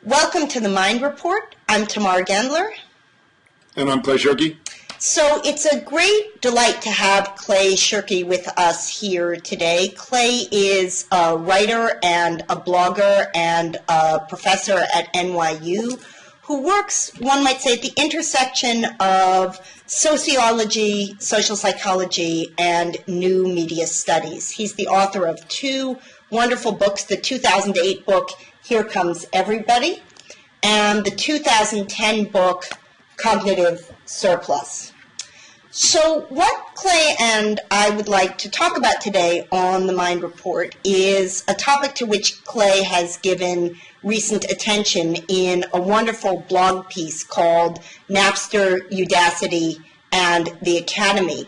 Welcome to the Mind Report. I'm Tamar Gendler. And I'm Clay Shirky. So it's a great delight to have Clay Shirky with us here today. Clay is a writer and a blogger and a professor at NYU who works, one might say, at the intersection of sociology, social psychology, and new media studies. He's the author of two wonderful books, the 2008 book, Here Comes Everybody, and the 2010 book, Cognitive Surplus. So what Clay and I would like to talk about today on the Mind Report is a topic to which Clay has given recent attention in a wonderful blog piece called Napster, Udacity, and the Academy,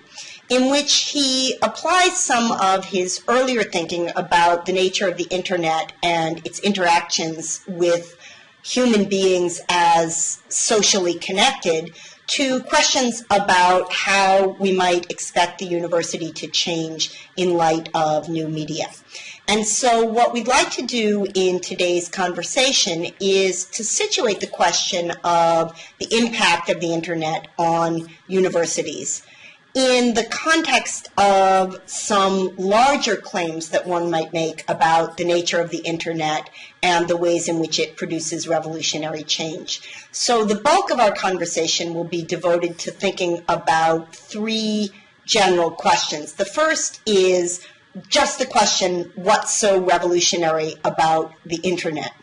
in which he applies some of his earlier thinking about the nature of the Internet and its interactions with human beings as socially connected to questions about how we might expect the university to change in light of new media. And so what we'd like to do in today's conversation is to situate the question of the impact of the Internet on universities in the context of some larger claims that one might make about the nature of the Internet and the ways in which it produces revolutionary change. So the bulk of our conversation will be devoted to thinking about three general questions. The first is just the question, what's so revolutionary about the Internet?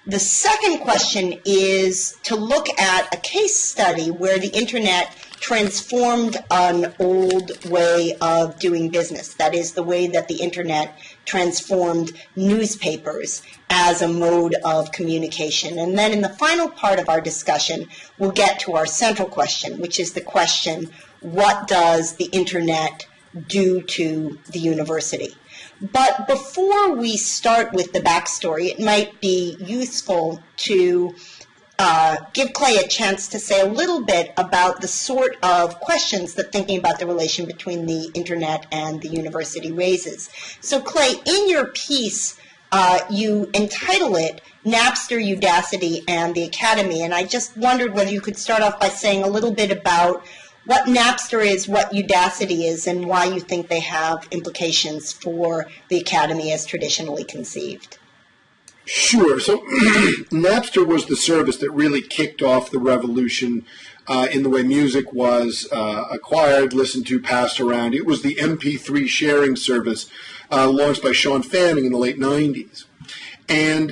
The second question is to look at a case study where the Internet transformed an old way of doing business. That is, the way that the Internet transformed newspapers as a mode of communication. And then in the final part of our discussion, we'll get to our central question, which is the question, what does the Internet do to the university? But before we start with the backstory, it might be useful to give Clay a chance to say a little bit about the sort of questions that thinking about the relation between the Internet and the university raises. So Clay, in your piece, you entitle it Napster, Udacity, and the Academy, and I just wondered whether you could start off by saying a little bit about what Napster is, what Udacity is, and why you think they have implications for the Academy as traditionally conceived. Sure. So Napster was the service that really kicked off the revolution in the way music was acquired, listened to, passed around. It was the MP3 sharing service launched by Sean Fanning in the late 90s. And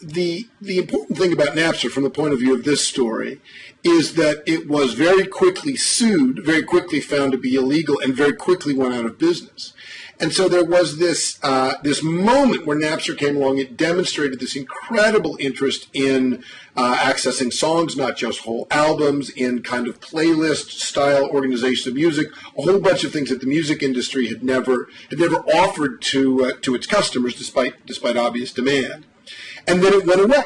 the important thing about Napster from the point of view of this story is that it was very quickly sued, very quickly found to be illegal, and very quickly went out of business. And so there was this moment where Napster came along. It demonstrated this incredible interest in accessing songs, not just whole albums, in kind of playlist-style organization of music, a whole bunch of things that the music industry had never offered to its customers, despite obvious demand. And then it went away.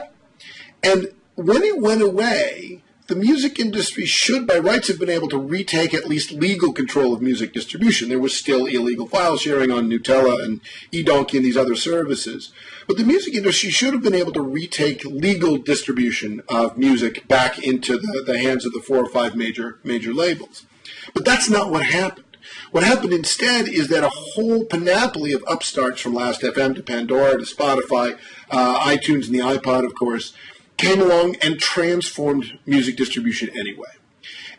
And when it went away, the music industry should, by rights, have been able to retake at least legal control of music distribution. There was still illegal file sharing on Nutella and eDonkey and these other services. But the music industry should have been able to retake legal distribution of music back into the hands of the 4 or 5 major labels. But that's not what happened. What happened instead is that a whole panoply of upstarts, from Last.fm to Pandora to Spotify, iTunes and the iPod, of course, came along and transformed music distribution anyway.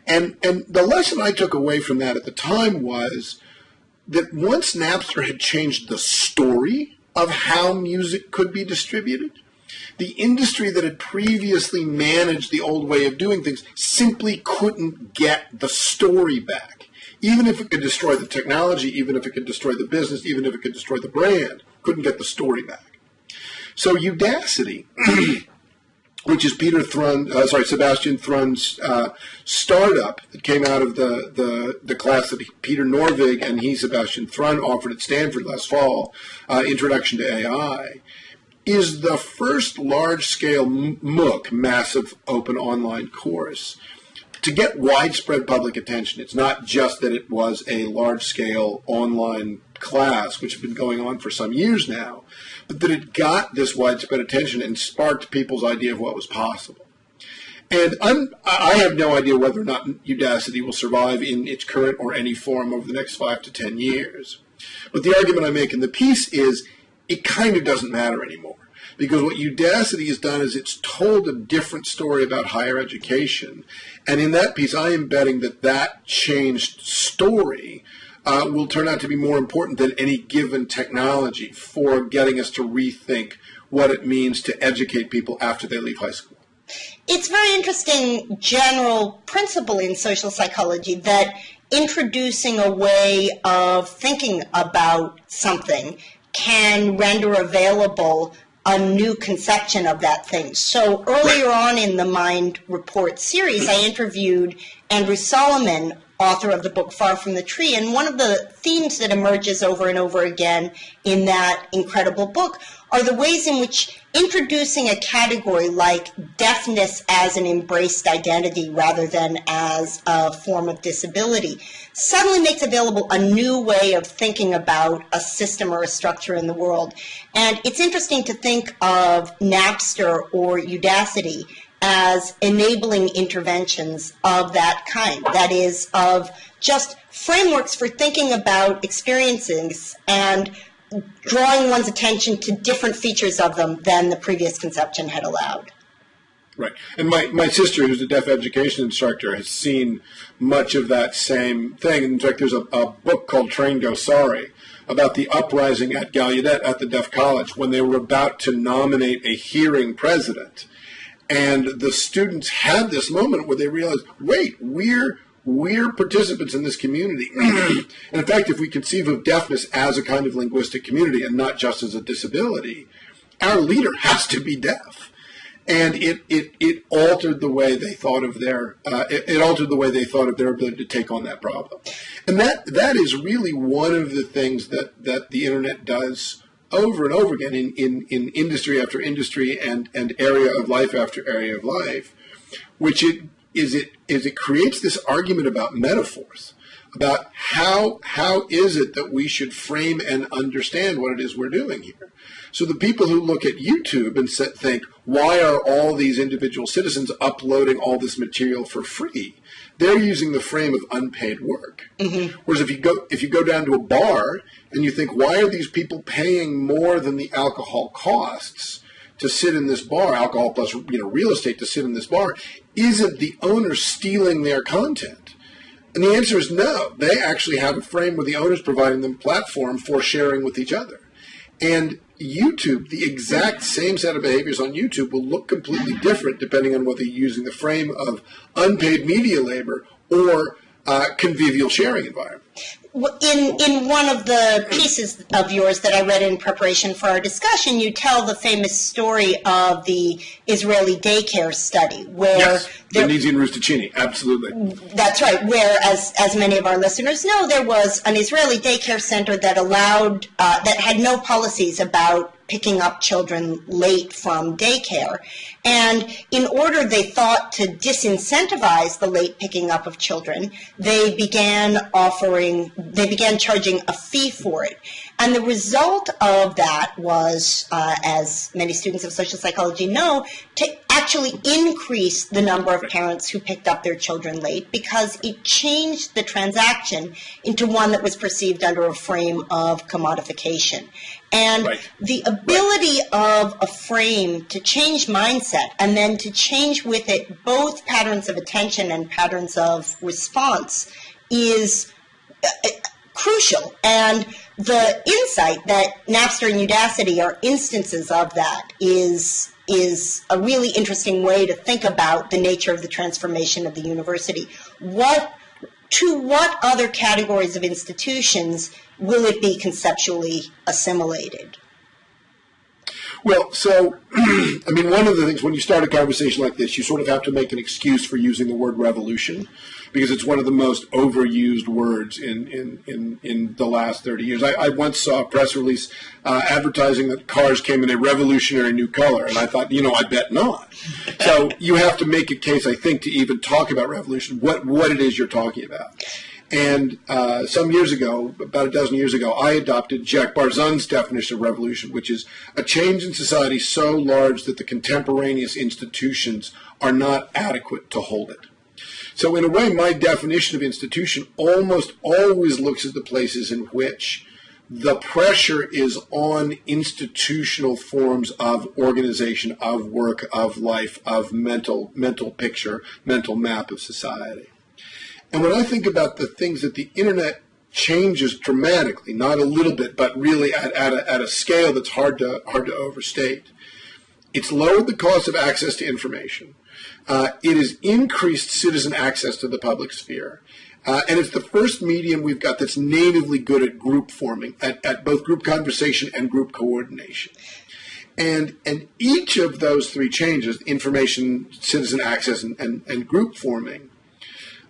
And the lesson I took away from that at the time was that once Napster had changed the story of how music could be distributed, the industry that had previously managed the old way of doing things simply couldn't get the story back. Even if it could destroy the technology, even if it could destroy the business, even if it could destroy the brand, couldn't get the story back. So Udacity which is Sebastian Thrun's startup that came out of the class that Peter Norvig and Sebastian Thrun offered at Stanford last fall, Introduction to AI, is the first large-scale MOOC, massive open online course, to get widespread public attention. It's not just that it was a large-scale online class, which had been going on for some years now, but that it got this widespread attention and sparked people's idea of what was possible. And I have no idea whether or not Udacity will survive in its current or any form over the next 5 to 10 years. But the argument I make in the piece is it kind of doesn't matter anymore. Because what Udacity has done is it's told a different story about higher education. And in that piece, I am betting that that changed story will turn out to be more important than any given technology for getting us to rethink what it means to educate people after they leave high school. It's a very interesting general principle in social psychology that introducing a way of thinking about something can render available a new conception of that thing. So earlier on in the Mind Report series, I interviewed Andrew Solomon, author of the book Far From the Tree, and one of the themes that emerges over and over again in that incredible book are the ways in which introducing a category like deafness as an embraced identity rather than as a form of disability suddenly makes available a new way of thinking about a system or a structure in the world. And it's interesting to think of Napster or Udacity as enabling interventions of that kind, that is, of just frameworks for thinking about experiences and drawing one's attention to different features of them than the previous conception had allowed. Right. And my sister, who's a deaf education instructor, has seen much of that same thing. In fact, there's a book called Train Go Sorry about the uprising at Gallaudet at the Deaf College when they were about to nominate a hearing president. And the students had this moment where they realized, wait, we're participants in this community. And in fact, if we conceive of deafness as a kind of linguistic community and not just as a disability, our leader has to be deaf. And it altered the way they thought of their ability to take on that problem. And that is really one of the things that the internet does over and over again in industry after industry and area of life after area of life, which it creates this argument about metaphors, about how is it that we should frame and understand what it is we're doing here. So the people who look at YouTube and think, why are all these individual citizens uploading all this material for free? They're using the frame of unpaid work. Mm-hmm. Whereas if you go down to a bar and you think, why are these people paying more than the alcohol costs to sit in this bar, alcohol plus real estate to sit in this bar, isn't the owner stealing their content? And the answer is no. They actually have a frame where the owner's providing them a platform for sharing with each other. And YouTube, the exact same set of behaviors on YouTube will look completely different depending on whether you're using the frame of unpaid media labor or convivial sharing environment. In one of the pieces of yours that I read in preparation for our discussion, you tell the famous story of the Israeli daycare study, where yes, Denise and Rusticini, absolutely. That's right. Where, as many of our listeners know, there was an Israeli daycare center that allowed that had no policies about picking up children late from daycare. And in order, they thought, to disincentivize the late picking up of children, they began charging a fee for it. And the result of that was, as many students of social psychology know, to actually increase the number of parents who picked up their children late, because it changed the transaction into one that was perceived under a frame of commodification. And right. The ability of a frame to change mindset and then to change with it both patterns of attention and patterns of response is crucial. And the insight that Napster and Udacity are instances of that is a really interesting way to think about the nature of the transformation of the university. To what other categories of institutions will it be conceptually assimilated? Well, so, I mean, one of the things, when you start a conversation like this, you sort of have to make an excuse for using the word revolution, because it's one of the most overused words in the last 30 years. I once saw a press release advertising that cars came in a revolutionary new color, and I thought, I bet not. So you have to make a case, I think, to even talk about revolution, what it is you're talking about. And some years ago, about a dozen years ago, I adopted Jack Barzun's definition of revolution, which is a change in society so large that the contemporaneous institutions are not adequate to hold it. So in a way, my definition of institution almost always looks at the places in which the pressure is on institutional forms of organization, of work, of life, of mental picture, mental map of society. And when I think about the things that the internet changes dramatically, not a little bit, but really at a scale that's hard to overstate, it's lowered the cost of access to information. It has increased citizen access to the public sphere. And it's the first medium we've got that's natively good at group forming, at both group conversation and group coordination. And each of those three changes, information, citizen access, and group forming,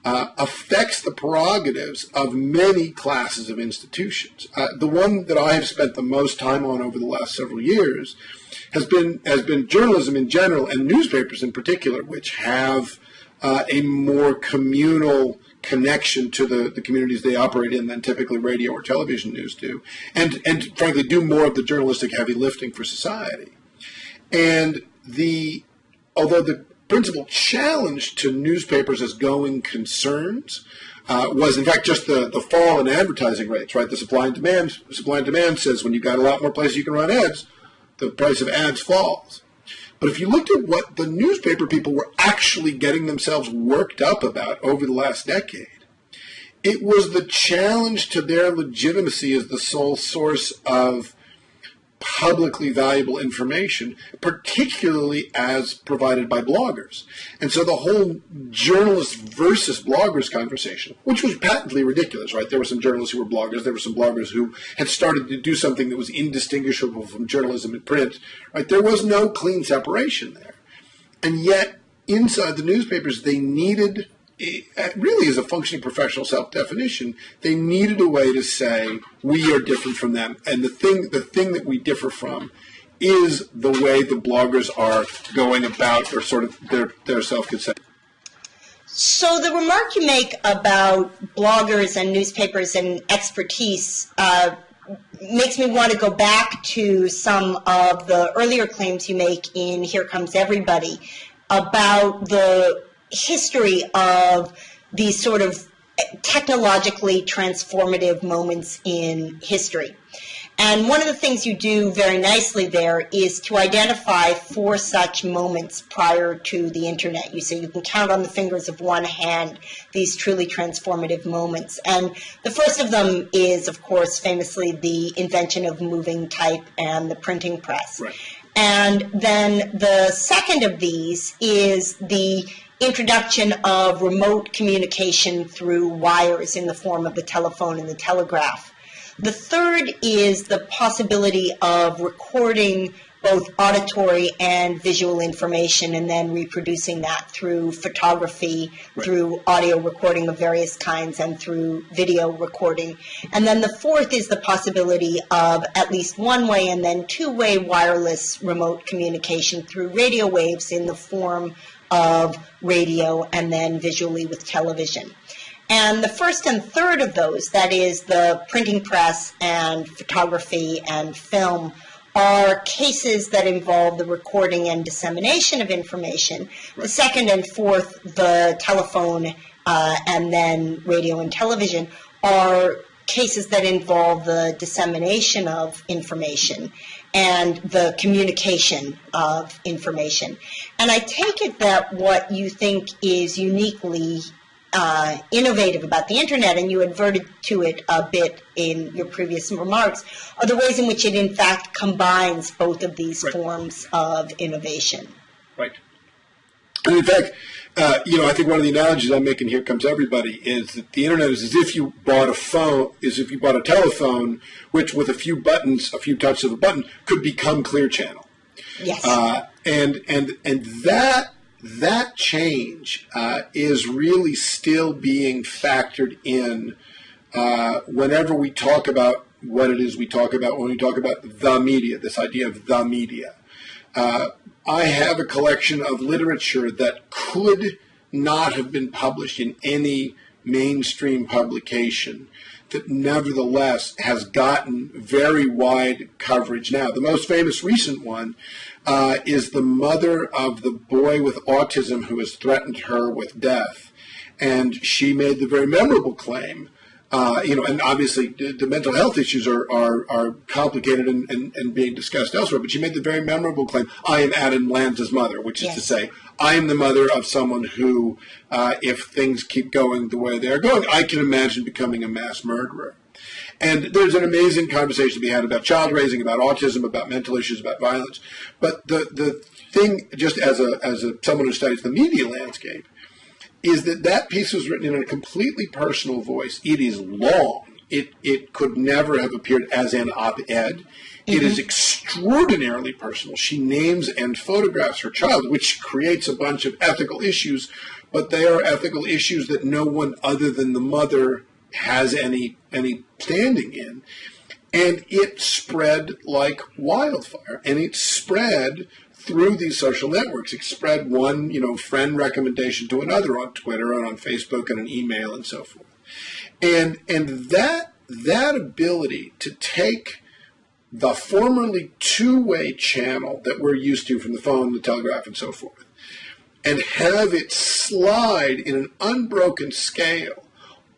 affects the prerogatives of many classes of institutions. The one that I have spent the most time on over the last several years has been journalism in general and newspapers in particular, which have a more communal connection to the communities they operate in than typically radio or television news do, and frankly do more of the journalistic heavy lifting for society. And although the principal challenge to newspapers as going concerns was in fact just the fall in advertising rates, right? The supply and demand says when you've got a lot more places you can run ads, the price of ads falls. But if you looked at what the newspaper people were actually getting themselves worked up about over the last decade, it was the challenge to their legitimacy as the sole source of publicly valuable information, particularly as provided by bloggers. And so the whole journalists versus bloggers conversation, which was patently ridiculous, right? There were some journalists who were bloggers. There were some bloggers who had started to do something that was indistinguishable from journalism in print, right? There was no clean separation there. And yet, inside the newspapers, they needed, really as a functioning professional self-definition, they needed a way to say, we are different from them. And the thing that we differ from is the way the bloggers are going about or sort of their self-conception. So the remark you make about bloggers and newspapers and expertise makes me want to go back to some of the earlier claims you make in Here Comes Everybody about the history of these sort of technologically transformative moments in history. And one of the things you do very nicely there is to identify 4 such moments prior to the internet. You say you can count on the fingers of one hand these truly transformative moments. And the first of them is, of course, famously the invention of moving type and the printing press. Right. And then the second of these is the introduction of remote communication through wires in the form of the telephone and the telegraph. The third is the possibility of recording both auditory and visual information and then reproducing that through photography, right, through audio recording of various kinds, and through video recording. And then the fourth is the possibility of at least one-way and then two-way wireless remote communication through radio waves in the form of radio and then visually with television. And the first and third of those, that is the printing press and photography and film, are cases that involve the recording and dissemination of information. Right. The second and fourth, the telephone and then radio and television, are cases that involve the dissemination of information and the communication of information. And I take it that what you think is uniquely innovative about the internet, and you adverted to it a bit in your previous remarks, are the ways in which it in fact combines both of these right. forms of innovation. Right. And in fact, I think one of the analogies I'm making Here Comes Everybody is that the internet is as if you bought a phone, as if you bought a telephone, which with a few buttons, a few touches of a button, could become Clear Channel. Yes. And that change is really still being factored in whenever we talk about what it is we talk about when we talk about the media, this idea of the media. I have a collection of literature that could not have been published in any mainstream publication that nevertheless has gotten very wide coverage now. The most famous recent one is the mother of the boy with autism who has threatened her with death. And she made the very memorable claim, and obviously the mental health issues are complicated and being discussed elsewhere, but she made the very memorable claim, I am Adam Lanza's mother, which is to say, I am the mother of someone who, if things keep going the way they are going, I can imagine becoming a mass murderer. And there's an amazing conversation to be had about child raising, about autism, about mental issues, about violence. But the thing, just as someone who studies the media landscape, is that piece was written in a completely personal voice. It is long. It could never have appeared as an op-ed. It is extraordinarily personal. She names and photographs her child, which creates a bunch of ethical issues, but they are ethical issues that no one other than the mother has any standing in. And it spread like wildfire. And it spread through these social networks. It spread one, friend recommendation to another on Twitter and on Facebook and an email and so forth. And that ability to take the formerly two-way channel that we're used to from the phone, the telegraph, and so forth, and have it slide in an unbroken scale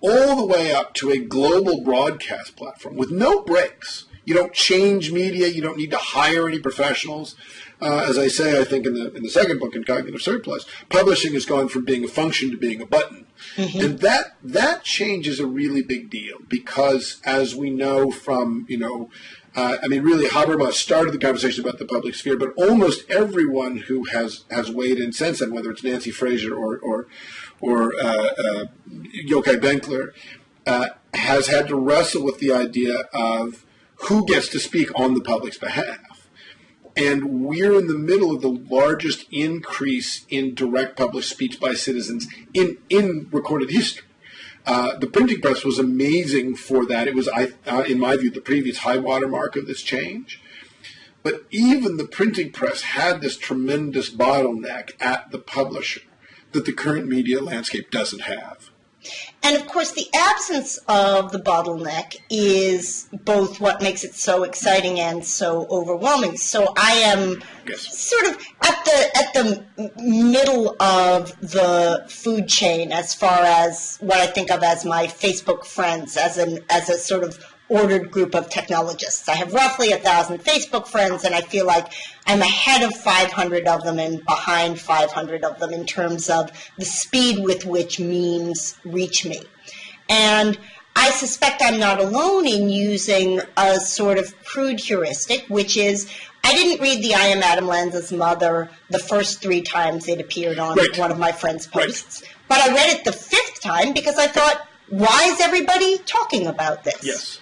all the way up to a global broadcast platform with no breaks. You don't change media. You don't need to hire any professionals. As I say, I think in the second book, in Cognitive Surplus, publishing has gone from being a function to being a button. And that change is a really big deal because, as we know from, really Habermas started the conversation about the public sphere, but almost everyone who has weighed in since then, whether it's Nancy Fraser or Yochai Benkler, has had to wrestle with the idea of who gets to speak on the public's behalf. And we're in the middle of the largest increase in direct public speech by citizens in recorded history. The printing press was amazing for that. It was, in my view, the previous high watermark of this change. But even the printing press had this tremendous bottleneck at the publisher that the current media landscape doesn't have. And, of course, the absence of the bottleneck is both what makes it so exciting and so overwhelming. So I am sort of at the middle of the food chain as far as what I think of as my Facebook friends, as a sort of ordered group of technologists. I have roughly 1,000 Facebook friends, and I feel like I'm ahead of 500 of them and behind 500 of them in terms of the speed with which memes reach me. And I suspect I'm not alone in using a sort of crude heuristic, which is I didn't read the I Am Adam Lanza's Mother the first 3 times it appeared on one of my friends' posts, but I read it the 5th time because I thought, why is everybody talking about this? Yes.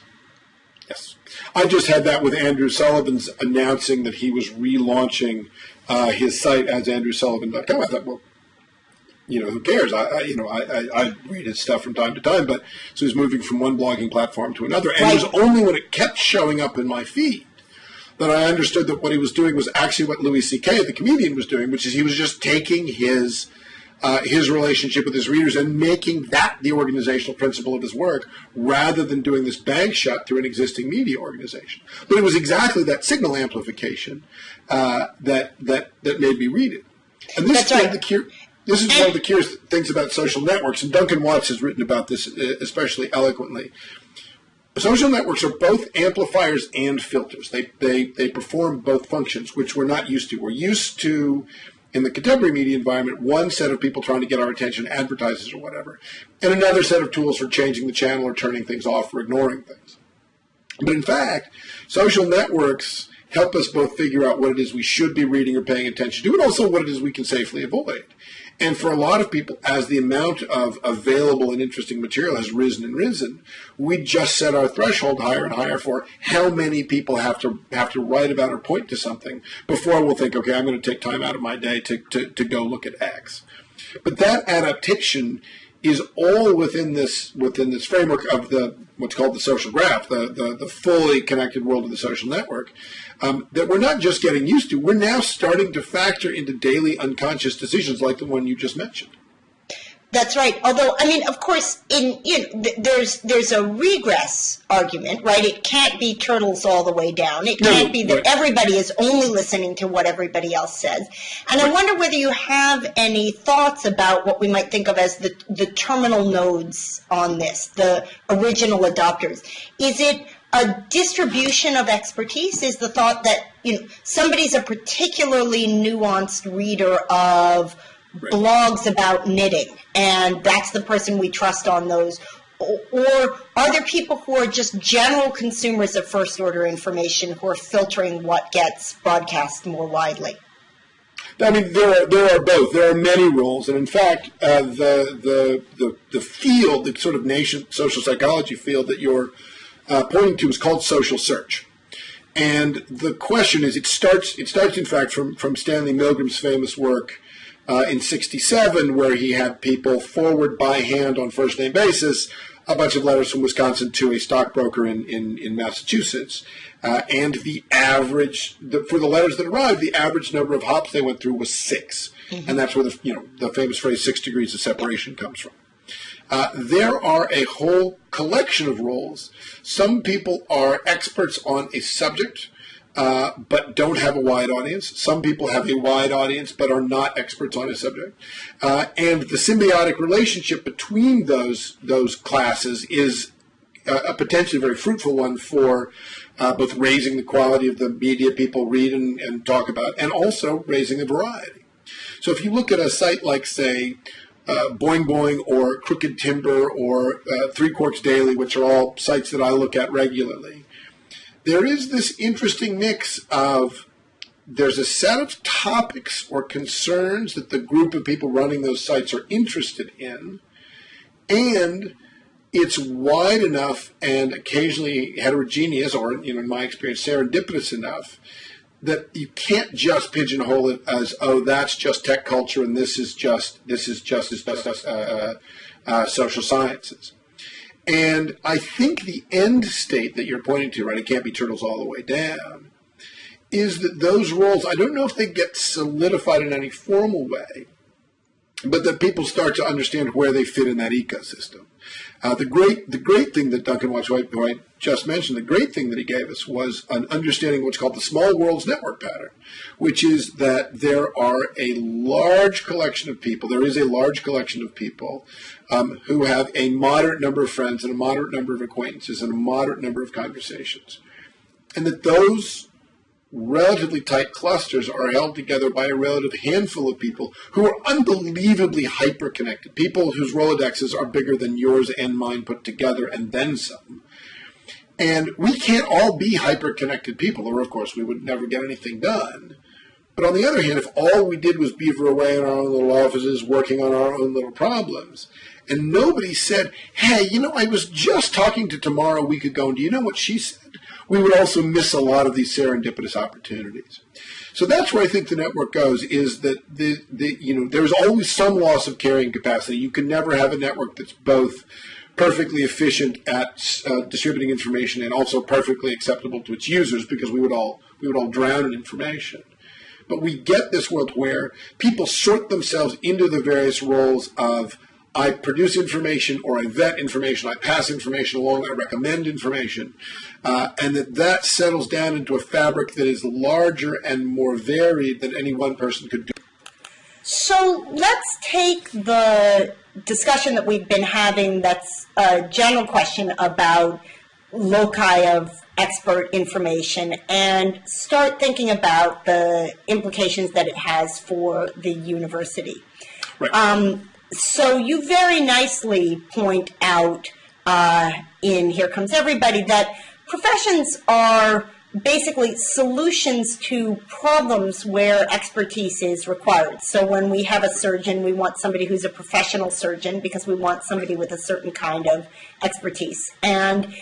I just had that with Andrew Sullivan's announcing that he was relaunching his site as andrewsullivan.com. I thought, well, who cares? I read his stuff from time to time, but so he's moving from one blogging platform to another. And it was only when it kept showing up in my feed that I understood that what he was doing was actually what Louis C.K., the comedian, was doing, which is he was just taking his relationship with his readers and making that the organizational principle of his work rather than doing this bank shot through an existing media organization. But it was exactly that signal amplification that made me read it. And this This is one of the curious things about social networks, and Duncan Watts has written about this especially eloquently. Social networks are both amplifiers and filters. They perform both functions, which we're not used to. We're used to, in the contemporary media environment, one set of people trying to get our attention, advertisers or whatever, and another set of tools for changing the channel or turning things off or ignoring things. But in fact, social networks help us both figure out what it is we should be reading or paying attention to, and also what it is we can safely avoid. And for a lot of people, as the amount of available and interesting material has risen and risen, we just set our threshold higher and higher for how many people have to write about or point to something before we'll think, okay, I'm going to take time out of my day to go look at X. But that adaptation is all within this framework of what's called the social graph, the fully connected world of the social network, that we're not just getting used to, we're now starting to factor into daily unconscious decisions like the one you just mentioned. That's right. Although, I mean, of course, there's a regress argument, right? It can't be turtles all the way down. It can't be that everybody is only listening to what everybody else says. And I wonder whether you have any thoughts about what we might think of as the terminal nodes on this, the original adopters. Is it a distribution of expertise? Is the thought that somebody's a particularly nuanced reader of blogs about knitting, and that's the person we trust on those? Or are there people who are just general consumers of first-order information who are filtering what gets broadcast more widely? I mean, there are both. There are many roles, and in fact, the field, the sort of social psychology field that you're pointing to is called social search. And the question is, it starts in fact from Stanley Milgram's famous work in '67, where he had people forward by hand on first name basis a bunch of letters from Wisconsin to a stockbroker in Massachusetts, and the average for the letters that arrived, the average number of hops they went through was 6, and that's where the famous phrase 6 degrees of separation comes from. There are a whole collection of roles. Some people are experts on a subject, but don't have a wide audience. Some people have a wide audience, but are not experts on a subject. And the symbiotic relationship between those classes is a potentially very fruitful one for both raising the quality of the media people read and talk about, and also raising the variety. So if you look at a site like, say, Boing Boing or Crooked Timber or Three Quarks Daily, which are all sites that I look at regularly, there is this interesting mix of there's a set of topics or concerns that the group of people running those sites are interested in, and it's wide enough and occasionally heterogeneous, or in my experience serendipitous enough, that you can't just pigeonhole it as, oh, that's just tech culture and this is just social sciences. And I think the end state that you're pointing to, right, it can't be turtles all the way down, is that those roles, I don't know if they get solidified in any formal way, but that people start to understand where they fit in that ecosystem. The great thing that Duncan Watts, who I just mentioned, the great thing that he gave us was an understanding of what's called the small worlds network pattern, which is that there is a large collection of people who have a moderate number of friends and a moderate number of acquaintances and a moderate number of conversations. And that those relatively tight clusters are held together by a relative handful of people who are unbelievably hyper-connected, people whose Rolodexes are bigger than yours and mine put together and then some. And we can't all be hyper-connected people, or of course we would never get anything done. But on the other hand, if all we did was beaver away in our own little offices working on our own little problems, and nobody said, hey, I was just talking to Tamar a week ago, and do you know what she said? We would also miss a lot of these serendipitous opportunities. So that's where I think the network goes, is that there's always some loss of carrying capacity. You can never have a network that's both perfectly efficient at distributing information and also perfectly acceptable to its users, because we would all drown in information. But we get this world where people sort themselves into the various roles of, I produce information, or I vet information, I pass information along, I recommend information, and that settles down into a fabric that is larger and more varied than any one person could do. So let's take the discussion that we've been having that's a general question about loci of expert information and start thinking about the implications that it has for the university. Right. So you very nicely point out in Here Comes Everybody that professions are basically solutions to problems where expertise is required. So when we have a surgeon, we want somebody who's a professional surgeon because we want somebody with a certain kind of expertise. And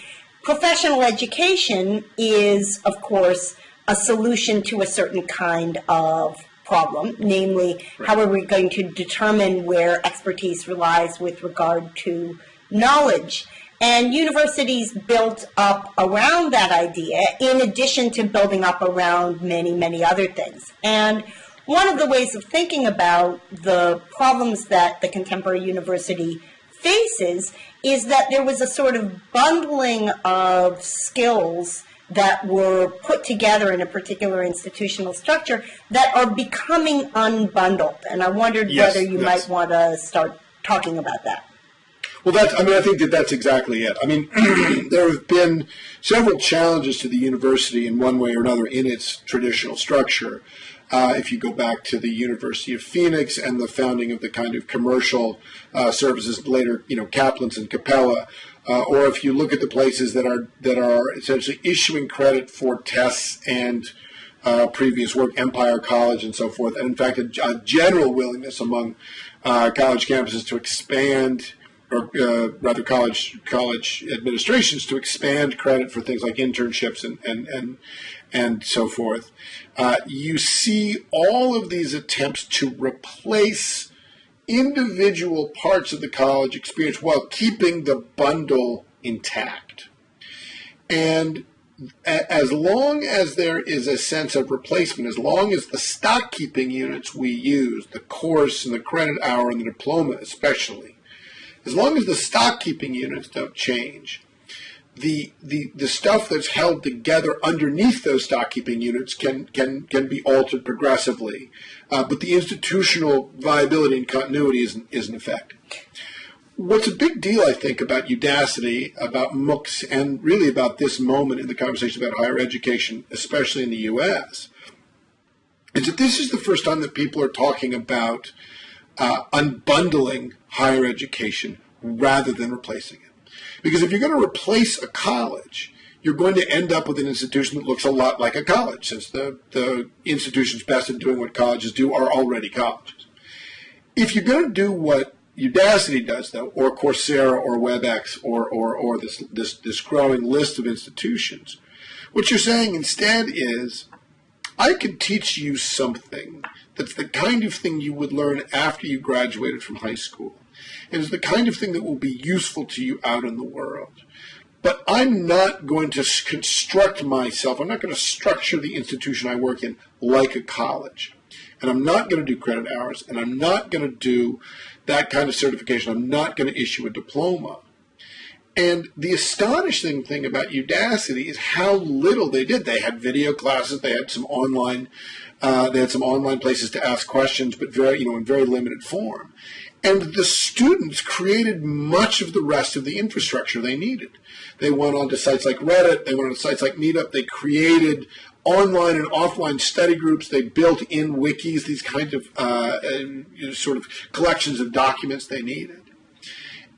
professional education is, of course, a solution to a certain kind of problem, namely, how are we going to determine where expertise relies with regard to knowledge? And universities built up around that idea, in addition to building up around many, many other things. And one of the ways of thinking about the problems that the contemporary university faces is that there was a sort of bundling of skills that were put together in a particular institutional structure that are becoming unbundled. And I wondered whether you might want to start talking about that. Well, I think that's exactly it. I mean, there have been several challenges to the university in one way or another in its traditional structure. If you go back to the University of Phoenix and the founding of the kind of commercial services, later, Kaplan's and Capella, or if you look at the places that are essentially issuing credit for tests and previous work, Empire College and so forth, and in fact a general willingness among college campuses to expand, or rather college administrations to expand credit for things like internships and so forth. You see all of these attempts to replace individual parts of the college experience while keeping the bundle intact. And as long as there is a sense of replacement, as long as the stock-keeping units we use, the course and the credit hour and the diploma especially, as long as the stock-keeping units don't change, the stuff that's held together underneath those stock-keeping units can be altered progressively, but the institutional viability and continuity isn't affected. What's a big deal, I think, about Udacity, about MOOCs, and really about this moment in the conversation about higher education, especially in the U.S., is that this is the first time that people are talking about unbundling higher education rather than replacing it. Because if you're going to replace a college, you're going to end up with an institution that looks a lot like a college, since the institutions best at doing what colleges do are already colleges. If you're going to do what Udacity does, though, or Coursera or WebEx or this growing list of institutions, what you're saying instead is, I could teach you something that's the kind of thing you would learn after you graduated from high school. It is the kind of thing that will be useful to you out in the world. But I'm not going to construct myself, I'm not going to structure the institution I work in like a college. And I'm not going to do credit hours, and I'm not going to do that kind of certification. I'm not going to issue a diploma. And the astonishing thing about Udacity is how little they did. They had video classes, they had some online places to ask questions, but in very limited form. And the students created much of the rest of the infrastructure they needed. They went on to sites like Reddit, they went on to sites like Meetup, they created online and offline study groups, they built in wikis, these kinds of sort of collections of documents they needed.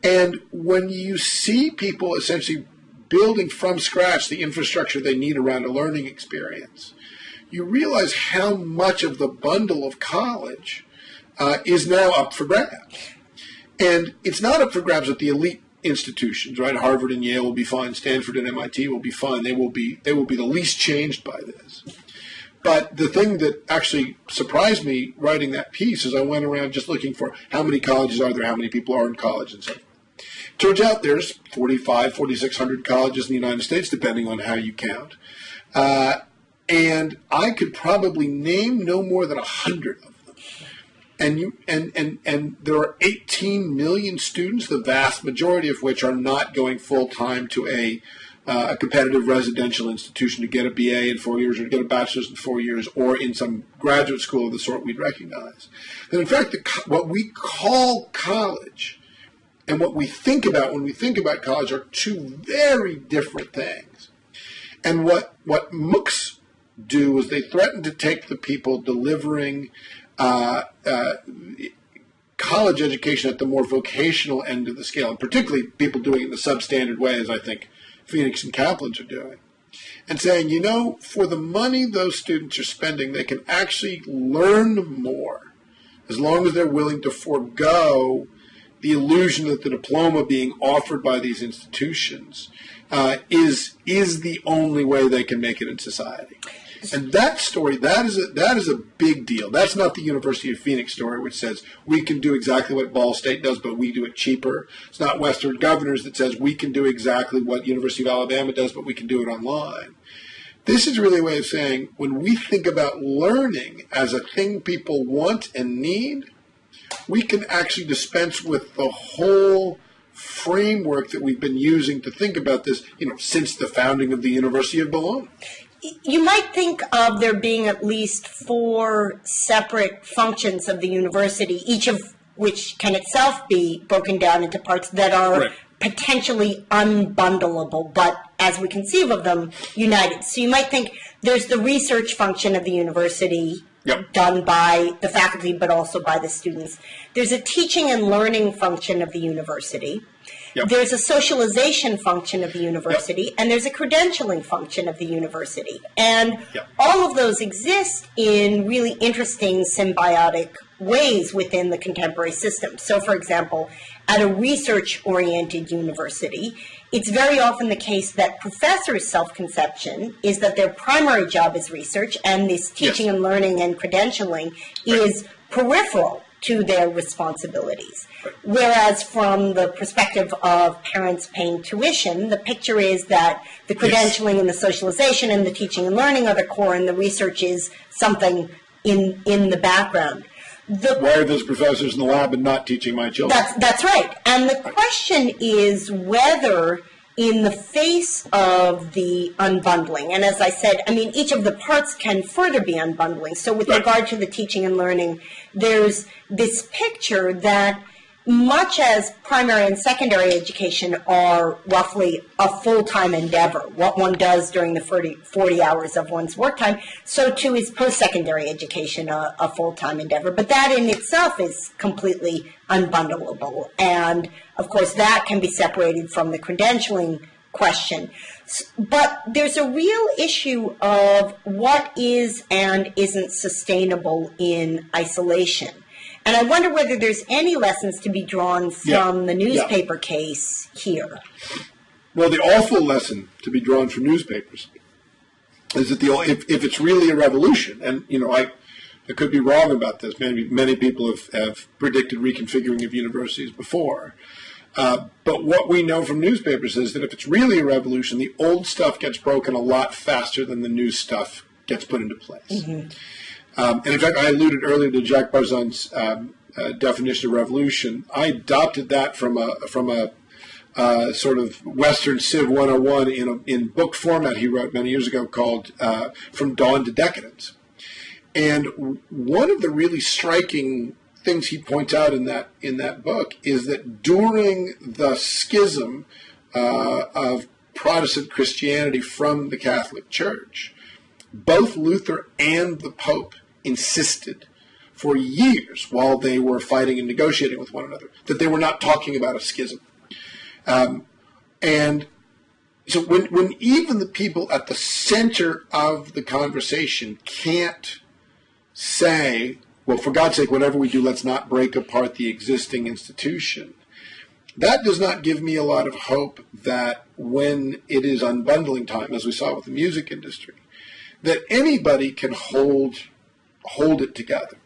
And when you see people essentially building from scratch the infrastructure they need around a learning experience, you realize how much of the bundle of college is now up for grabs. And it's not up for grabs at the elite institutions, right? Harvard and Yale will be fine. Stanford and MIT will be fine. They will be the least changed by this. But the thing that actually surprised me writing that piece is I went around just looking for how many colleges are there, how many people are in college, and so forth. Turns out there's 4,600 colleges in the United States, depending on how you count. And I could probably name no more than 100 of them. And there are 18 million students, the vast majority of which are not going full-time to a competitive residential institution to get a BA in 4 years or to get a bachelor's in 4 years or in some graduate school of the sort we'd recognize. And in fact, what we call college and what we think about when we think about college are two very different things. And what MOOCs do is they threaten to take the people delivering college education at the more vocational end of the scale, and particularly people doing it in the substandard way, as I think Phoenix and Kaplan's are doing, and saying, for the money those students are spending, they can actually learn more as long as they're willing to forego the illusion that the diploma being offered by these institutions is the only way they can make it in society. And that story, that is a big deal. That's not the University of Phoenix story, which says we can do exactly what Ball State does, but we do it cheaper. It's not Western Governors that says we can do exactly what University of Alabama does, but we can do it online. This is really a way of saying when we think about learning as a thing people want and need, we can actually dispense with the whole framework that we've been using to think about this, since the founding of the University of Bologna. You might think of there being at least 4 separate functions of the university, each of which can itself be broken down into parts that are potentially unbundleable, but as we conceive of them, united. So you might think there's the research function of the university, done by the faculty, but also by the students. There's a teaching and learning function of the university. There's a socialization function of the university, and there's a credentialing function of the university. And all of those exist in really interesting symbiotic ways within the contemporary system. So, for example, at a research-oriented university, it's very often the case that professors' self-conception is that their primary job is research, and this teaching and learning and credentialing is peripheral to their responsibilities. Whereas from the perspective of parents paying tuition, the picture is that the credentialing and the socialization and the teaching and learning are the core, and the research is something in the background. Why are those professors in the lab and not teaching my children? That's right. And the question is whether, in the face of the unbundling, and as I said, each of the parts can further be unbundling. So with regard to the teaching and learning, there's this picture that much as primary and secondary education are roughly a full-time endeavor, what one does during the 40 hours of one's work time, so too is post-secondary education a full-time endeavor. But that in itself is completely unbundleable. And, of course, that can be separated from the credentialing question. But there's a real issue of what is and isn't sustainable in isolation. And I wonder whether there's any lessons to be drawn from the newspaper case here. Well, the awful lesson to be drawn from newspapers is that if it's really a revolution, and I could be wrong about this. Maybe many people have predicted reconfiguring of universities before. But what we know from newspapers is that if it's really a revolution, the old stuff gets broken a lot faster than the new stuff gets put into place. Mm-hmm. And in fact, I alluded earlier to Jacques Barzun's definition of revolution. I adopted that from a sort of Western Civ 101 in book format he wrote many years ago called From Dawn to Decadence. And one of the really striking things he points out in that book is that during the schism of Protestant Christianity from the Catholic Church, both Luther and the Pope insisted for years while they were fighting and negotiating with one another that they were not talking about a schism. And so when even the people at the center of the conversation can't say, well, for God's sake, whatever we do, let's not break apart the existing institution, that does not give me a lot of hope that when it is unbundling time, as we saw with the music industry, that anybody can hold it together.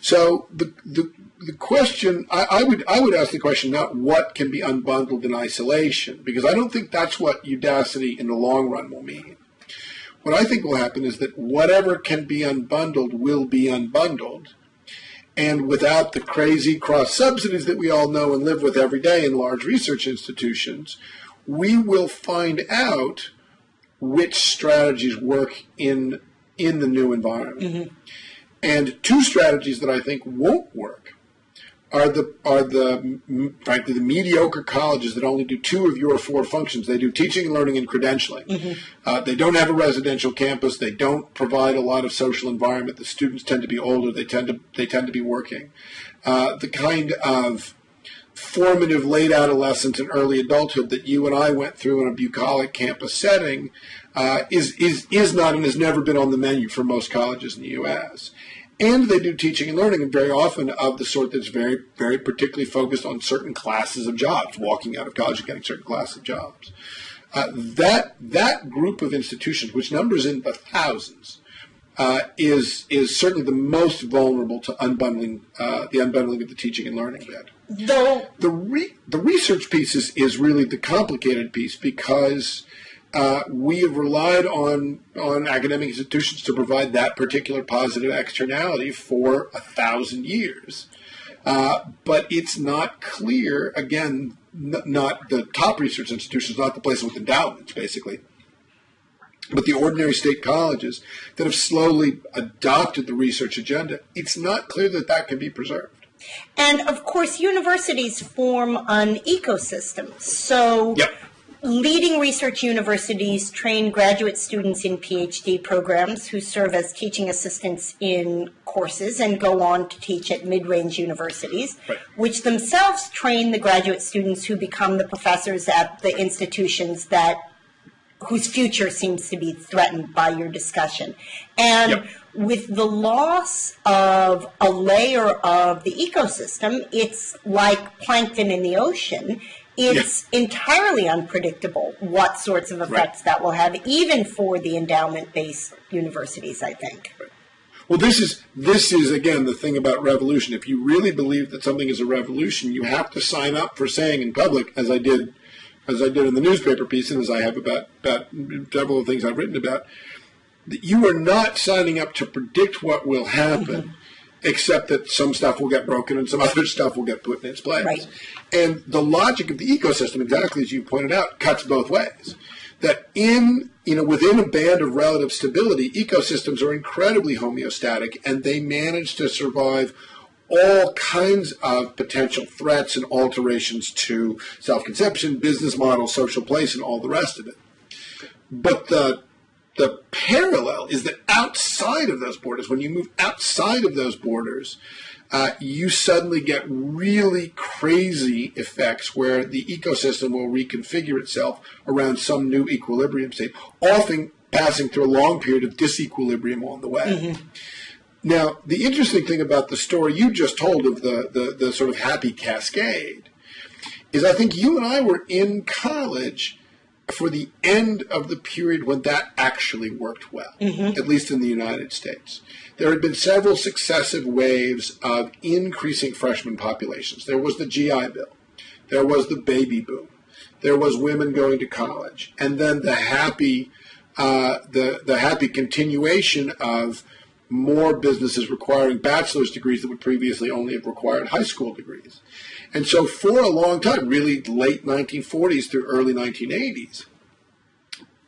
So the question, I would ask the question, not what can be unbundled in isolation, because I don't think that's what Udacity in the long run will mean. What I think will happen is that whatever can be unbundled will be unbundled, and without the crazy cross-subsidies that we all know and live with every day in large research institutions, we will find out which strategies work in the new environment. Mm-hmm. And two strategies that I think won't work are frankly the mediocre colleges that only do 2 of your 4 functions. They do teaching, learning, and credentialing. Mm-hmm. They don't have a residential campus. They don't provide a lot of social environment. The students tend to be older. They tend to be working. The kind of formative late adolescence and early adulthood that you and I went through in a bucolic campus setting is not and has never been on the menu for most colleges in the U.S. And they do teaching and learning, and very often of the sort that's very, very particularly focused on certain classes of jobs, walking out of college and getting certain classes of jobs. That group of institutions, which numbers in the thousands, is certainly the most vulnerable to unbundling, the unbundling of the teaching and learning bit. Though the research piece is really the complicated piece, because we have relied on academic institutions to provide that particular positive externality for 1,000 years. But it's not clear, again, not the top research institutions, not the places with endowments, basically, but the ordinary state colleges that have slowly adopted the research agenda. It's not clear that that can be preserved. And, of course, universities form an ecosystem. So Yep. leading research universities train graduate students in PhD programs who serve as teaching assistants in courses and go on to teach at mid-range universities, Right. which themselves train the graduate students who become the professors at the institutions whose future seems to be threatened by your discussion. And Yep. with the loss of a layer of the ecosystem, it's like plankton in the ocean. It's entirely unpredictable what sorts of effects that will have, even for the endowment-based universities, I think. Well, this is again the thing about revolution. If you really believe that something is a revolution, you have to sign up for saying in public, as I did in the newspaper piece, and as I have about several of the things I've written about, that you are not signing up to predict what will happen, except that some stuff will get broken and some other stuff will get put in its place. Right. And the logic of the ecosystem, exactly as you pointed out, cuts both ways. That within a band of relative stability, ecosystems are incredibly homeostatic, and they manage to survive all kinds of potential threats and alterations to self-conception, business model, social place, and all the rest of it. But the parallel is that outside of those borders, when you move outside of those borders, you suddenly get really crazy effects where the ecosystem will reconfigure itself around some new equilibrium state, often passing through a long period of disequilibrium on the way. Mm-hmm. Now, the interesting thing about the story you just told of the sort of happy cascade is I think you and I were in college for the end of the period when that actually worked well, at least in the United States. There had been several successive waves of increasing freshman populations. There was the GI Bill. There was the baby boom. There was women going to college. And then the happy continuation of more businesses requiring bachelor's degrees that would previously only have required high school degrees. And so for a long time, really late 1940s through early 1980s,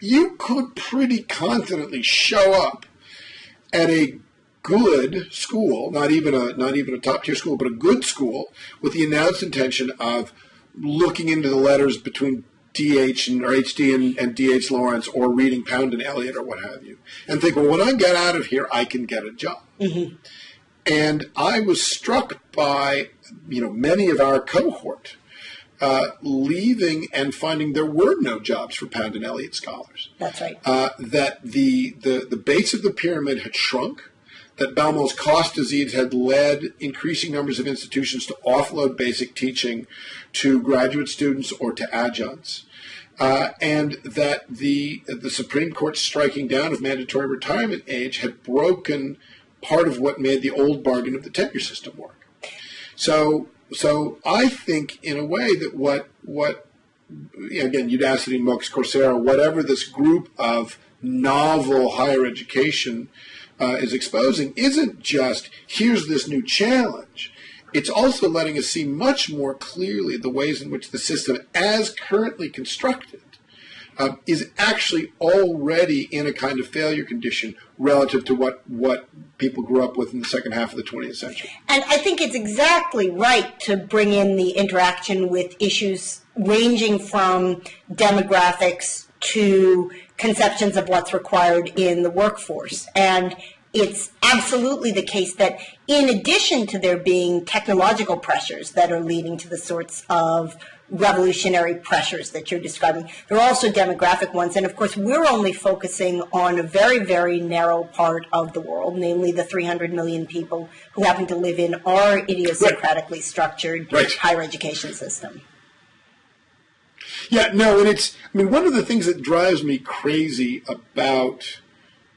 you could pretty confidently show up at a good school, not even a top-tier school, but a good school, with the announced intention of looking into the letters between D.H. or H.D. and D.H. Lawrence, or reading Pound and Eliot or what have you, and think, well, when I get out of here, I can get a job. Mm-hmm. And I was struck by, many of our cohort leaving and finding there were no jobs for Pound and Eliot scholars. That's right. That the base of the pyramid had shrunk, that Balmo's cost disease had led increasing numbers of institutions to offload basic teaching to graduate students or to adjuncts, and that the Supreme Court striking down of mandatory retirement age had broken part of what made the old bargain of the tenure system work. So I think, in a way, that what again, Udacity, MOOCs, Coursera, whatever this group of novel higher education is exposing, isn't just, here's this new challenge. It's also letting us see much more clearly the ways in which the system, as currently constructed, is actually already in a kind of failure condition relative to what people grew up with in the second half of the 20th century. And I think it's exactly right to bring in the interaction with issues ranging from demographics to conceptions of what's required in the workforce. And it's absolutely the case that in addition to there being technological pressures that are leading to the sorts of revolutionary pressures that you're describing, there are also demographic ones. And of course, we're only focusing on a very, very narrow part of the world, namely the 300 million people who happen to live in our idiosyncratically structured higher education system. Yeah, no, and one of the things that drives me crazy about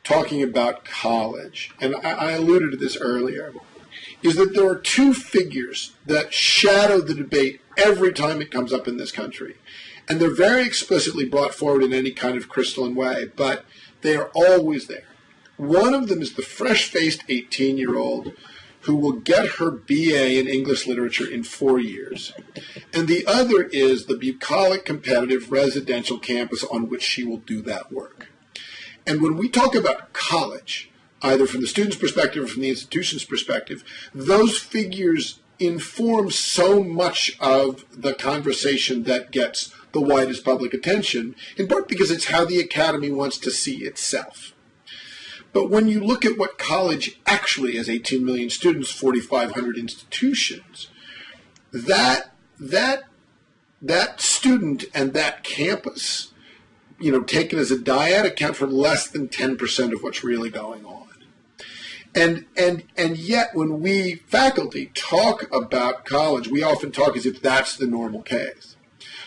talking about college, and I alluded to this earlier, is that there are two figures that shadow the debate every time it comes up in this country. And they're very explicitly brought forward in any kind of crystalline way, but they are always there. One of them is the fresh-faced 18-year-old who will get her BA in English literature in 4 years. And the other is the bucolic, competitive residential campus on which she will do that work. And when we talk about college, either from the student's perspective or from the institution's perspective, those figures inform so much of the conversation that gets the widest public attention, in part because it's how the academy wants to see itself. But when you look at what college actually is, 18 million students, 4,500 institutions, that student and that campus, taken as a dyad, account for less than 10% of what's really going on. And yet when we faculty talk about college, we often talk as if that's the normal case.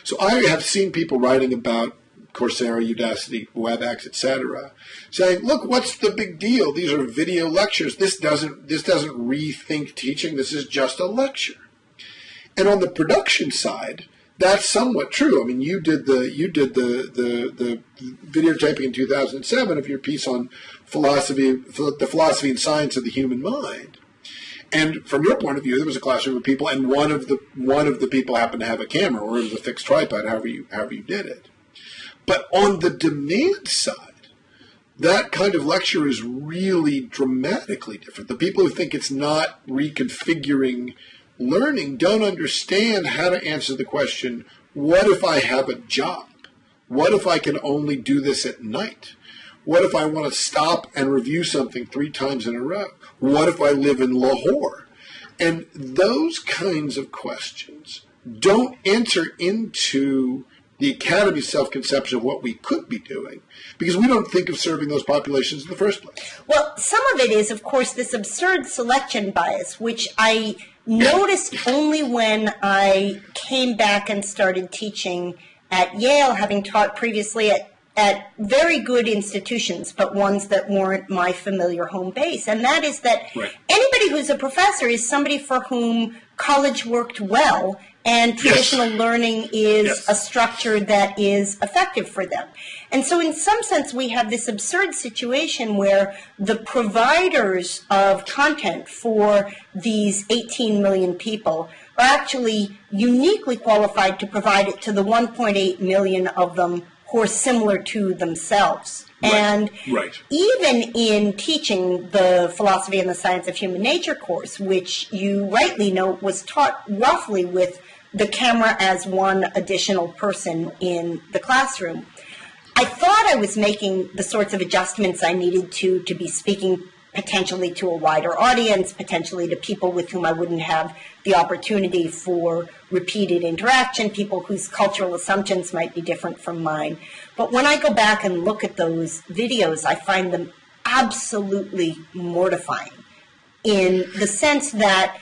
So I have seen people writing about Coursera, Udacity, WebEx, etc., saying, "Look, what's the big deal? These are video lectures. This doesn't rethink teaching. This is just a lecture." And on the production side, that's somewhat true. I mean, you did the videotaping in 2007 of your piece on the philosophy and science of the human mind. And from your point of view, there was a classroom of people, and one of the people happened to have a camera, or it was a fixed tripod, however you did it. But on the demand side, that kind of lecture is really dramatically different. The people who think it's not reconfiguring learning don't understand how to answer the question, what if I have a job? What if I can only do this at night? What if I want to stop and review something 3 times in a row? What if I live in Lahore? And those kinds of questions don't enter into the academy's self-conception of what we could be doing, because we don't think of serving those populations in the first place. Well, some of it is, of course, this absurd selection bias, which I noticed only when I came back and started teaching at Yale, having taught previously at very good institutions, but ones that weren't my familiar home base. And that is that anybody who's a professor is somebody for whom college worked well, and traditional learning is a structure that is effective for them. And so in some sense, we have this absurd situation where the providers of content for these 18 million people are actually uniquely qualified to provide it to the 1.8 million of them who are similar to themselves. And even in teaching the philosophy and the science of human nature course, which you rightly note was taught roughly with the camera as one additional person in the classroom, I thought I was making the sorts of adjustments I needed to be speaking potentially to a wider audience, potentially to people with whom I wouldn't have the opportunity for repeated interaction, people whose cultural assumptions might be different from mine. But when I go back and look at those videos, I find them absolutely mortifying in the sense that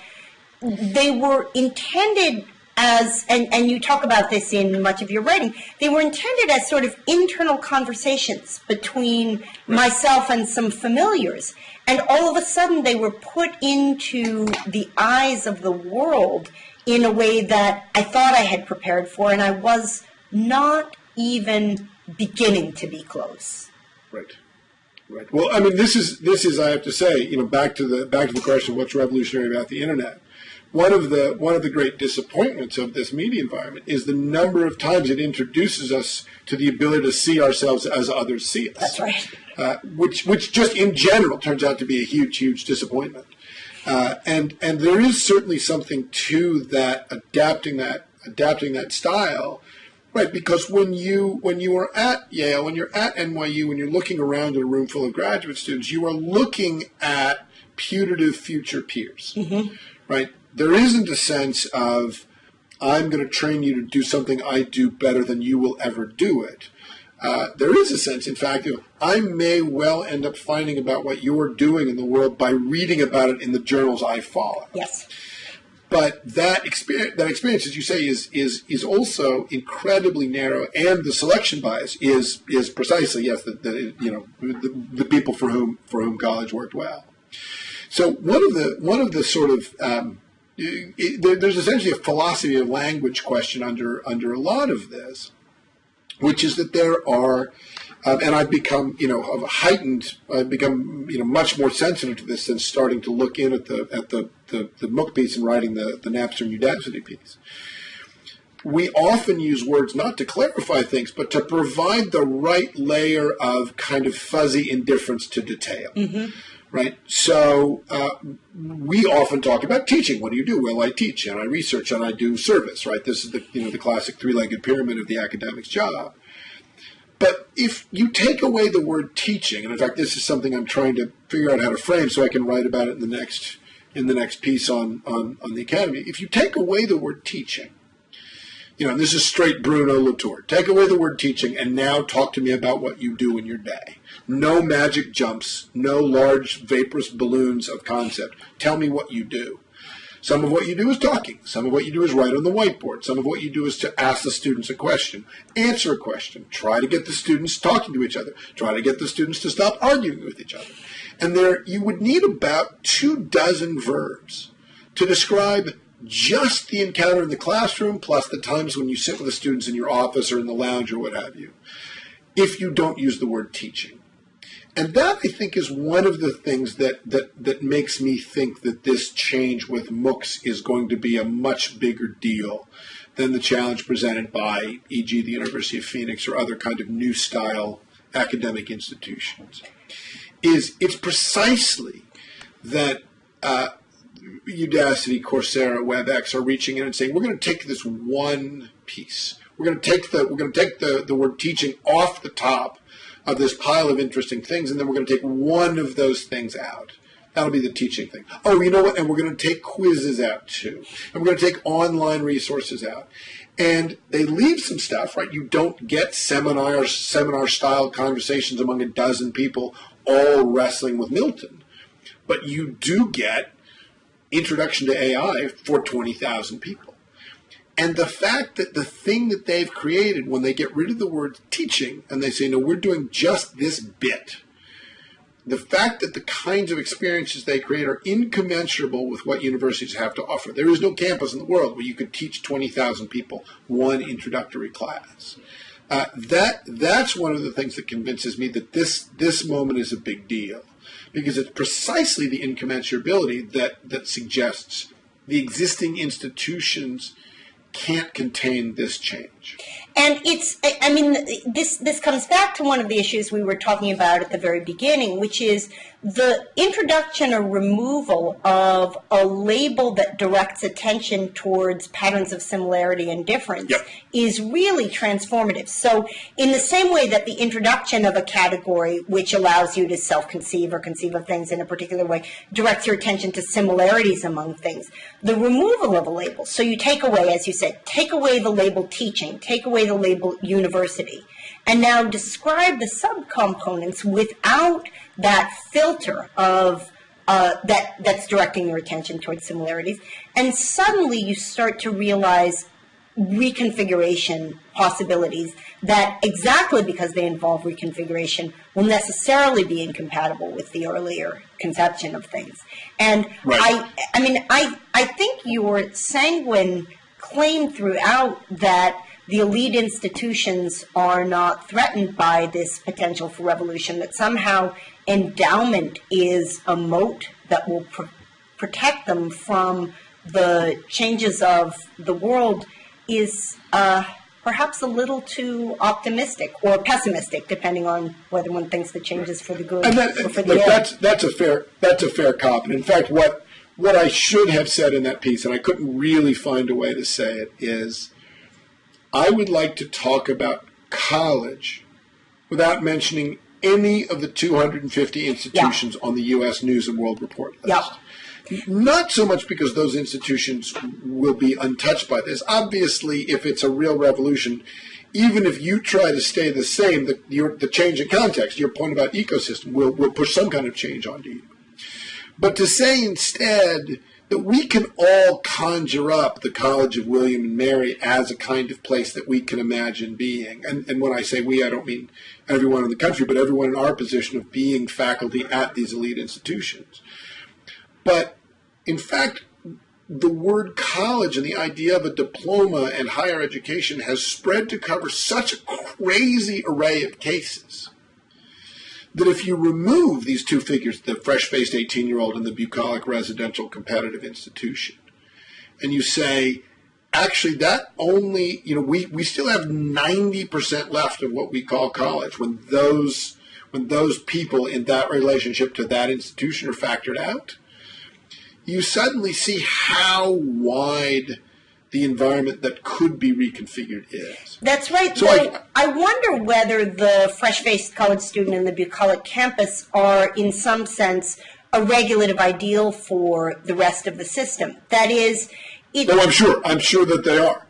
they were intended as, and you talk about this in much of your writing, they were intended as sort of internal conversations between myself and some familiars. And all of a sudden they were put into the eyes of the world in a way that I thought I had prepared for, and I was not even beginning to be close. Right. Well, I mean, this is I have to say, back to the question, what's revolutionary about the internet? One of the great disappointments of this media environment is the number of times it introduces us to the ability to see ourselves as others see us. That's right. Which just in general turns out to be a huge disappointment. And there is certainly something to that, adapting that style, right? Because when you are at Yale, when you're at NYU, when you're looking around in a room full of graduate students, you are looking at putative future peers, right? There isn't a sense of, I'm going to train you to do something I do better than you will ever do it. There is a sense, in fact, of I may well end up finding about what you're doing in the world by reading about it in the journals I follow. Yes. But that experience, as you say, is also incredibly narrow, and the selection bias is precisely the people for whom college worked well. So one of the sort of there's essentially a philosophy of language question under a lot of this, which is that there are, and I've become, I've become, much more sensitive to this since starting to look in at the MOOC piece and writing the Napster and Udacity piece. We often use words not to clarify things, but to provide the right layer of kind of fuzzy indifference to detail. Mm-hmm. Right? So we often talk about teaching. What do you do? Well, I teach and I research and I do service, right? This is the classic three-legged pyramid of the academic's job. But if you take away the word teaching, and in fact this is something I'm trying to figure out how to frame so I can write about it in the next piece on the Academy. If you take away the word teaching, this is straight Bruno Latour. Take away the word teaching and now talk to me about what you do in your day. No magic jumps, no large vaporous balloons of concept. Tell me what you do. Some of what you do is talking. Some of what you do is write on the whiteboard. Some of what you do is to ask the students a question, answer a question, try to get the students talking to each other, try to get the students to stop arguing with each other. And there you would need about 24 verbs to describe just the encounter in the classroom plus the times when you sit with the students in your office or in the lounge or what have you, if you don't use the word teaching. And that, I think, is one of the things that makes me think that this change with MOOCs is going to be a much bigger deal than the challenge presented by, e.g., the University of Phoenix or other kind of new style academic institutions. It's precisely that Udacity, Coursera, WebEx are reaching in and saying, we're going to take this one piece. We're going to take the word teaching off the top of this pile of interesting things, and then we're going to take one of those things out. That'll be the teaching thing. Oh, you know what? And we're going to take quizzes out too. And we're going to take online resources out. And they leave some stuff, right? You don't get seminar-style conversations among a dozen people all wrestling with Milton. But you do get Introduction to AI for 20,000 people. And the fact that the thing that they've created, when they get rid of the word teaching and they say, no, we're doing just this bit, the fact that the kinds of experiences they create are incommensurable with what universities have to offer. There is no campus in the world where you could teach 20,000 people one introductory class. That's one of the things that convinces me that this moment is a big deal, because it's precisely the incommensurability that suggests the existing institutions can't contain this change. And this comes back to one of the issues we were talking about at the very beginning, which is the introduction or removal of a label that directs attention towards patterns of similarity and difference. Yep. Is really transformative. So in the same way that the introduction of a category which allows you to self-conceive or conceive of things in a particular way directs your attention to similarities among things, the removal of a label, so you take away, as you said, take away the label teaching, take away the label university, and now describe the subcomponents without that filter of that's directing your attention towards similarities, and suddenly you start to realize reconfiguration possibilities that, exactly because they involve reconfiguration, will necessarily be incompatible with the earlier conception of things. And right. I think your sanguine claim throughout that the elite institutions are not threatened by this potential for revolution, that somehow endowment is a moat that will protect them from the changes of the world, is perhaps a little too optimistic or pessimistic, depending on whether one thinks the change is for the good or for the ill. That's a fair comment. In fact, what I should have said in that piece, and I couldn't really find a way to say it, is I would like to talk about college without mentioning any of the 250 institutions on the U.S. News and World Report list. Yeah. Not so much because those institutions will be untouched by this. Obviously, if it's a real revolution, even if you try to stay the same, the change in context, your point about ecosystem, will push some kind of change onto you. But to say instead that we can all conjure up the College of William and Mary as a kind of place that we can imagine being, and when I say we, I don't mean everyone in the country, but everyone in our position of being faculty at these elite institutions. But in fact, the word college and the idea of a diploma and higher education has spread to cover such a crazy array of cases that if you remove these two figures, the fresh-faced 18-year-old and the bucolic residential competitive institution, and you say, actually, that only, we still have 90% left of what we call college when those people in that relationship to that institution are factored out, you suddenly see how wide the environment that could be reconfigured is. That's right. So I wonder whether the fresh-faced college student and the bucolic campus are, in some sense, a regulative ideal for the rest of the system. That is, I'm sure that they are.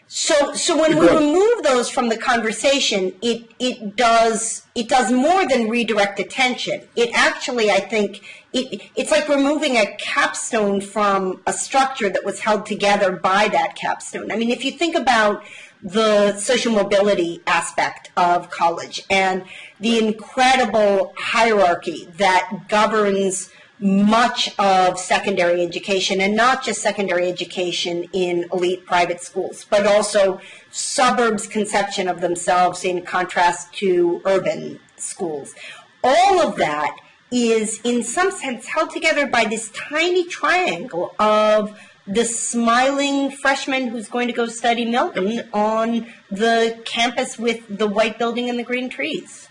So when we remove those from the conversation, it does more than redirect attention. It actually, I think, it's like removing a capstone from a structure that was held together by that capstone. I mean, if you think about the social mobility aspect of college and the incredible hierarchy that governs much of secondary education, and not just secondary education in elite private schools, but also suburbs' conception of themselves in contrast to urban schools. All of that is, in some sense, held together by this tiny triangle of the smiling freshman who's going to go study Milton on the campus with the white building and the green trees.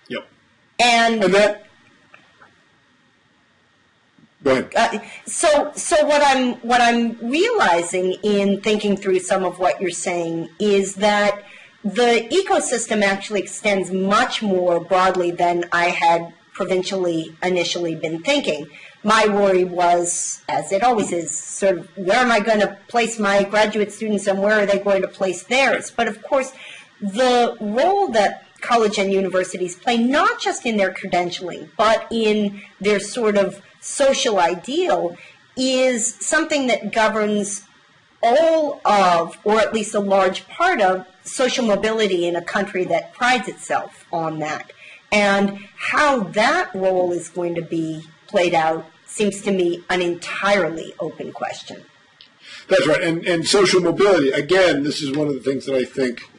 Yep. And that... Go ahead. So what I'm realizing in thinking through some of what you're saying is that the ecosystem actually extends much more broadly than I had provincially initially been thinking. My worry was, as it always is, sort of where am I going to place my graduate students and where are they going to place theirs? But of course, the role that college and universities play, not just in their credentialing, but in their sort of social ideal, is something that governs all of, or at least a large part of, social mobility in a country that prides itself on that. And how that role is going to be played out seems to me an entirely open question. That's right. And social mobility, again, this is one of the things that I think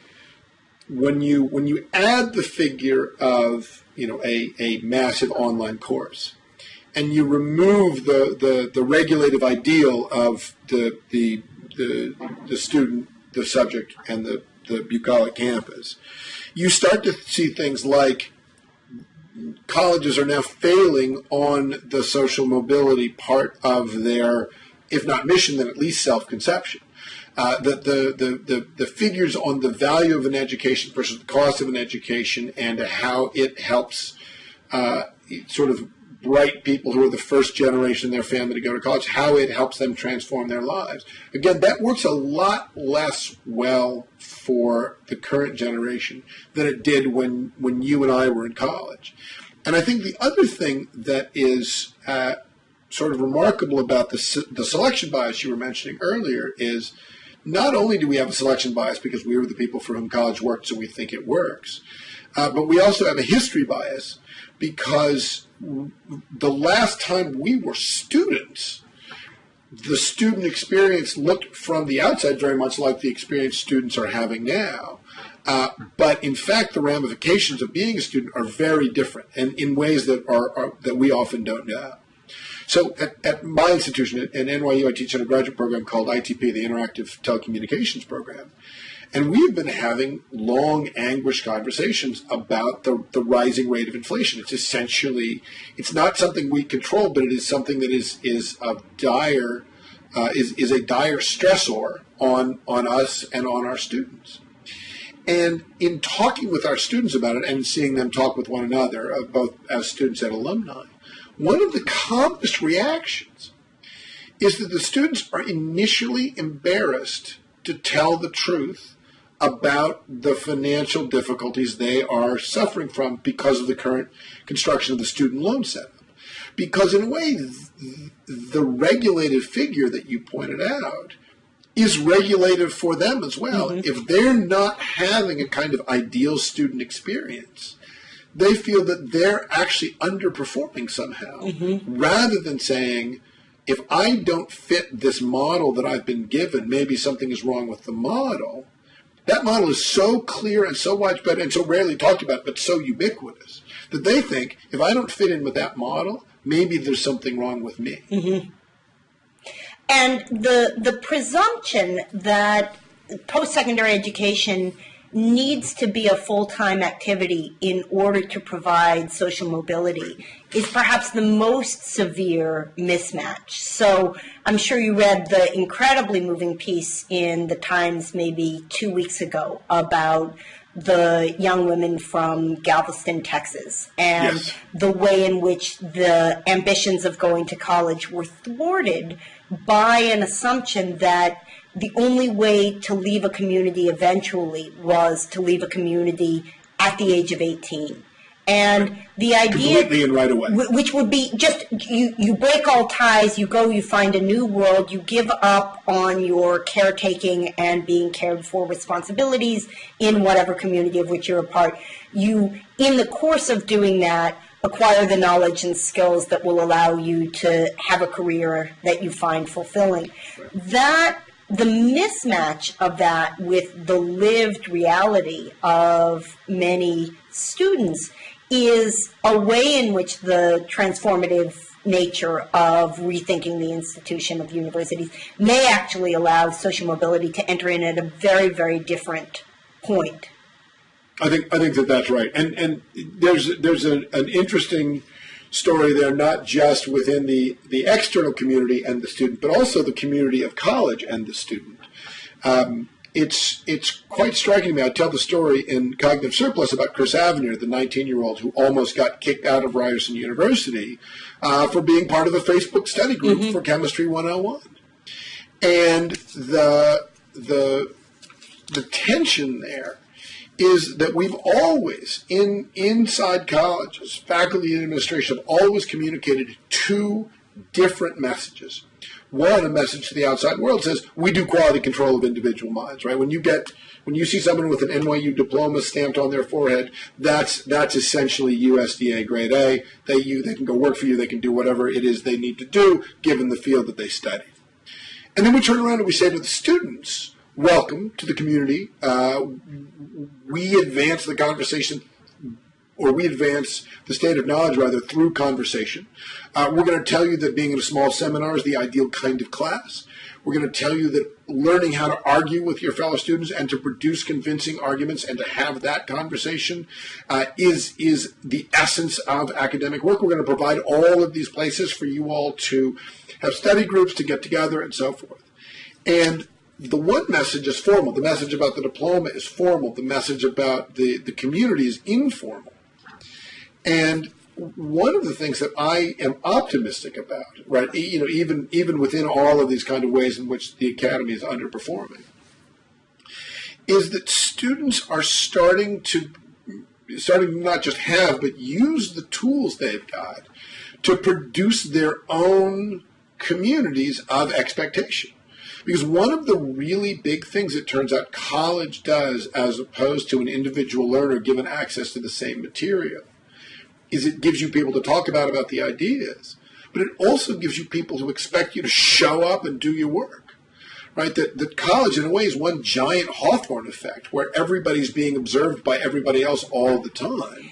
when you add the figure of a massive online course, and you remove the regulative ideal of the student, the subject, and the bucolic campus, you start to see things like colleges are now failing on the social mobility part of their, if not mission, then at least self-conception. The figures on the value of an education versus the cost of an education and how it helps sort of bright people who are the first generation in their family to go to college, how it helps them transform their lives. Again, that works a lot less well for the current generation than it did when you and I were in college. And I think the other thing that is sort of remarkable about the selection bias you were mentioning earlier is not only do we have a selection bias because we were the people for whom college worked, so we think it works, but we also have a history bias because the last time we were students, the student experience looked from the outside very much like the experience students are having now. But in fact, the ramifications of being a student are very different, and in ways that that we often don't know. So at my institution, at NYU, I teach in a graduate program called ITP, the Interactive Telecommunications Program. And we've been having long, anguished conversations about the rising rate of inflation. It's essentially, it's not something we control, but it is something that is a dire stressor on us and on our students. And in talking with our students about it and seeing them talk with one another, both as students and alumni, one of the commonest reactions is that the students are initially embarrassed to tell the truth about the financial difficulties they are suffering from because of the current construction of the student loan setup. Because in a way, the regulative figure that you pointed out is regulative for them as well. Mm-hmm. If they're not having a kind of ideal student experience, they feel that they're actually underperforming somehow, mm-hmm. rather than saying, if I don't fit this model that I've been given, maybe something is wrong with the model. That model is so clear and so widespread and so rarely talked about, but so ubiquitous, that they think if I don't fit in with that model, maybe there's something wrong with me. Mm-hmm. And the presumption that post-secondary education needs to be a full-time activity in order to provide social mobility is perhaps the most severe mismatch. So I'm sure you read the incredibly moving piece in the Times maybe 2 weeks ago about the young women from Galveston, Texas, and yes. the way in which the ambitions of going to college were thwarted by an assumption that the only way to leave a community eventually was to leave a community at the age of 18. And the idea, completely and right away, which would be just you break all ties, you go, you find a new world, you give up on your caretaking and being cared for responsibilities in whatever community of which you're a part. You, in the course of doing that, acquire the knowledge and skills that will allow you to have a career that you find fulfilling. That the mismatch of that with the lived reality of many students is a way in which the transformative nature of rethinking the institution of universities may actually allow social mobility to enter in at a very, very different point. I think that's right. And there's an interesting story there, not just within the external community and the student, but also the community of college and the student. It's quite striking to me. I tell the story in Cognitive Surplus about Chris Avenir, the 19-year-old who almost got kicked out of Ryerson University for being part of a Facebook study group for Chemistry 101. And the tension there is that we've always, inside colleges, faculty and administration have always communicated two different messages. One, a message to the outside world says, we do quality control of individual minds, right? When you see someone with an NYU diploma stamped on their forehead, that's essentially USDA grade A. They can go work for you, they can do whatever it is they need to do, given the field that they study. And then we turn around and we say to the students, welcome to the community. We advance the conversation, or we advance the state of knowledge, rather, through conversation. We're going to tell you that being in a small seminar is the ideal kind of class. We're going to tell you that learning how to argue with your fellow students and to produce convincing arguments and to have that conversation is the essence of academic work. We're going to provide all of these places for you all to have study groups, to get together, and so forth. And the one message is formal. The message about the diploma is formal. The message about the community is informal. And one of the things that I am optimistic about, right, even within all of these kind of ways in which the academy is underperforming, is that students are starting to not just have, but use the tools they've got to produce their own communities of expectation. Because one of the really big things it turns out college does, as opposed to an individual learner given access to the same material, is it gives you people to talk about the ideas, but it also gives you people who expect you to show up and do your work, right? That college, in a way, is one giant Hawthorne effect, where everybody's being observed by everybody else all the time.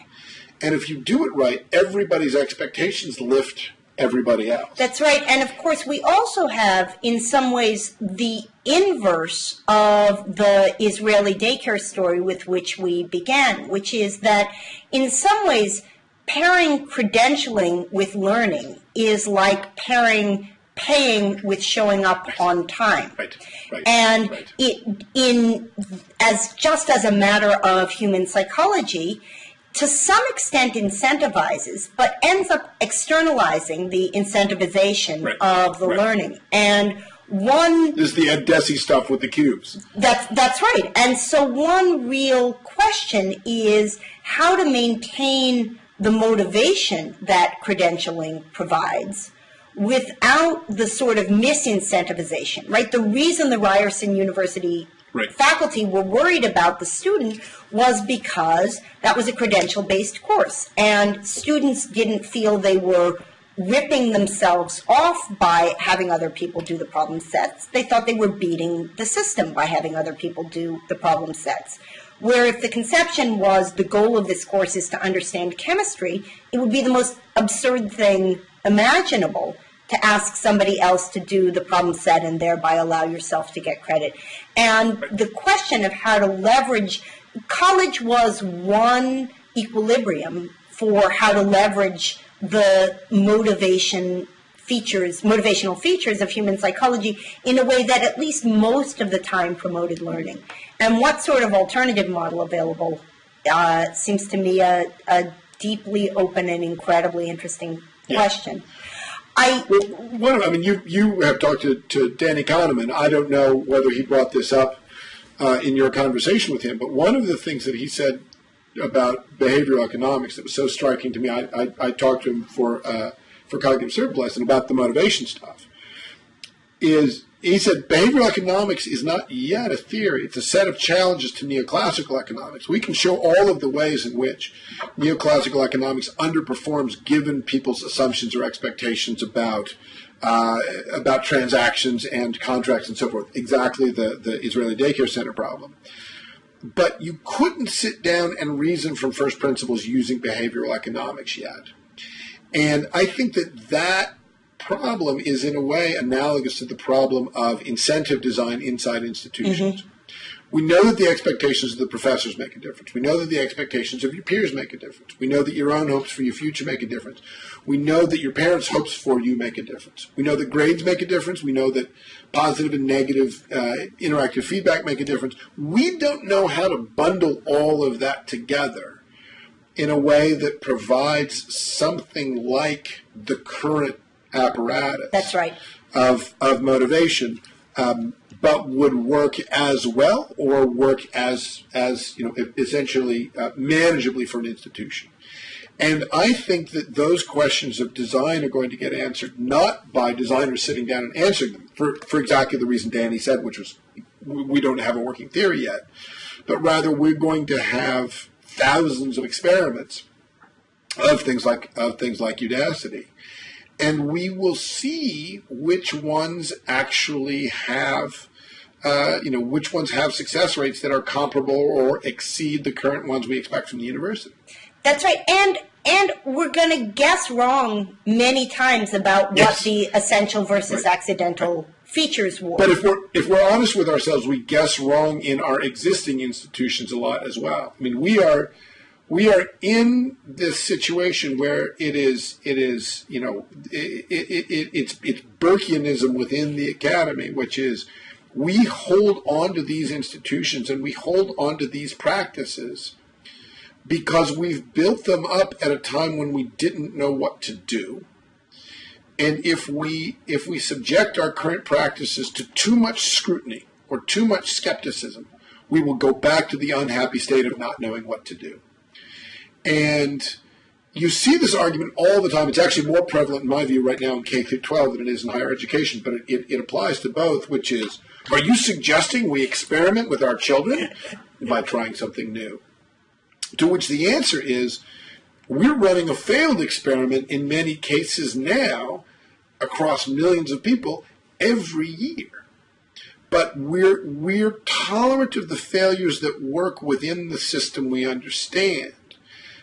And if you do it right, everybody's expectations lift everybody else. That's right. And of course, we also have, in some ways, the inverse of the Israeli daycare story with which we began, which is that, in some ways, pairing credentialing with learning is like pairing paying with showing up on time. Right. And right. Just as a matter of human psychology, to some extent incentivizes, but ends up externalizing the incentivization of the learning. And one... This is the Ed Desi stuff with the cubes. That's right. And so one real question is how to maintain the motivation that credentialing provides without the sort of misincentivization, right? The reason the Ryerson University faculty were worried about the student was because that was a credential-based course, and students didn't feel they were ripping themselves off by having other people do the problem sets. They thought they were beating the system by having other people do the problem sets. Where if the conception was the goal of this course is to understand chemistry, it would be the most absurd thing imaginable to ask somebody else to do the problem set and thereby allow yourself to get credit. And the question of how to leverage, college was one equilibrium for how to leverage the motivational features of human psychology in a way that at least most of the time promoted learning. And what sort of alternative model available seems to me a deeply open and incredibly interesting question. You have talked to Danny Kahneman. I don't know whether he brought this up in your conversation with him, but one of the things that he said about behavioral economics that was so striking to me, I talked to him for cognitive surplus and about the motivation stuff, is he said behavioral economics is not yet a theory. It's a set of challenges to neoclassical economics. We can show all of the ways in which neoclassical economics underperforms given people's assumptions or expectations about transactions and contracts and so forth. Exactly the Israeli daycare center problem. But you couldn't sit down and reason from first principles using behavioral economics yet. And I think that problem is in a way analogous to the problem of incentive design inside institutions. Mm-hmm. We know that the expectations of the professors make a difference. We know that the expectations of your peers make a difference. We know that your own hopes for your future make a difference. We know that your parents' hopes for you make a difference. We know that grades make a difference. We know that positive and negative interactive feedback make a difference. We don't know how to bundle all of that together in a way that provides something like the current apparatus. That's right. of motivation, but would work as well or work as essentially manageably for an institution. And I think that those questions of design are going to get answered not by designers sitting down and answering them for exactly the reason Danny said, which was we don't have a working theory yet, but rather we're going to have thousands of experiments of things like Udacity. And we will see which ones actually have, which ones have success rates that are comparable or exceed the current ones we expect from the university. That's right. And we're going to guess wrong many times about what the essential versus accidental features were. But if we're honest with ourselves, we guess wrong in our existing institutions a lot as well. I mean, we are in this situation where it's Burkeanism within the academy, which is we hold on to these institutions and we hold on to these practices because we've built them up at a time when we didn't know what to do. And if we subject our current practices to too much scrutiny or too much skepticism, we will go back to the unhappy state of not knowing what to do. And you see this argument all the time. It's actually more prevalent, in my view, right now in K through 12 than it is in higher education, but it applies to both, which is, are you suggesting we experiment with our children by trying something new? To which the answer is, we're running a failed experiment in many cases now across millions of people every year. But we're tolerant of the failures that work within the system we understand.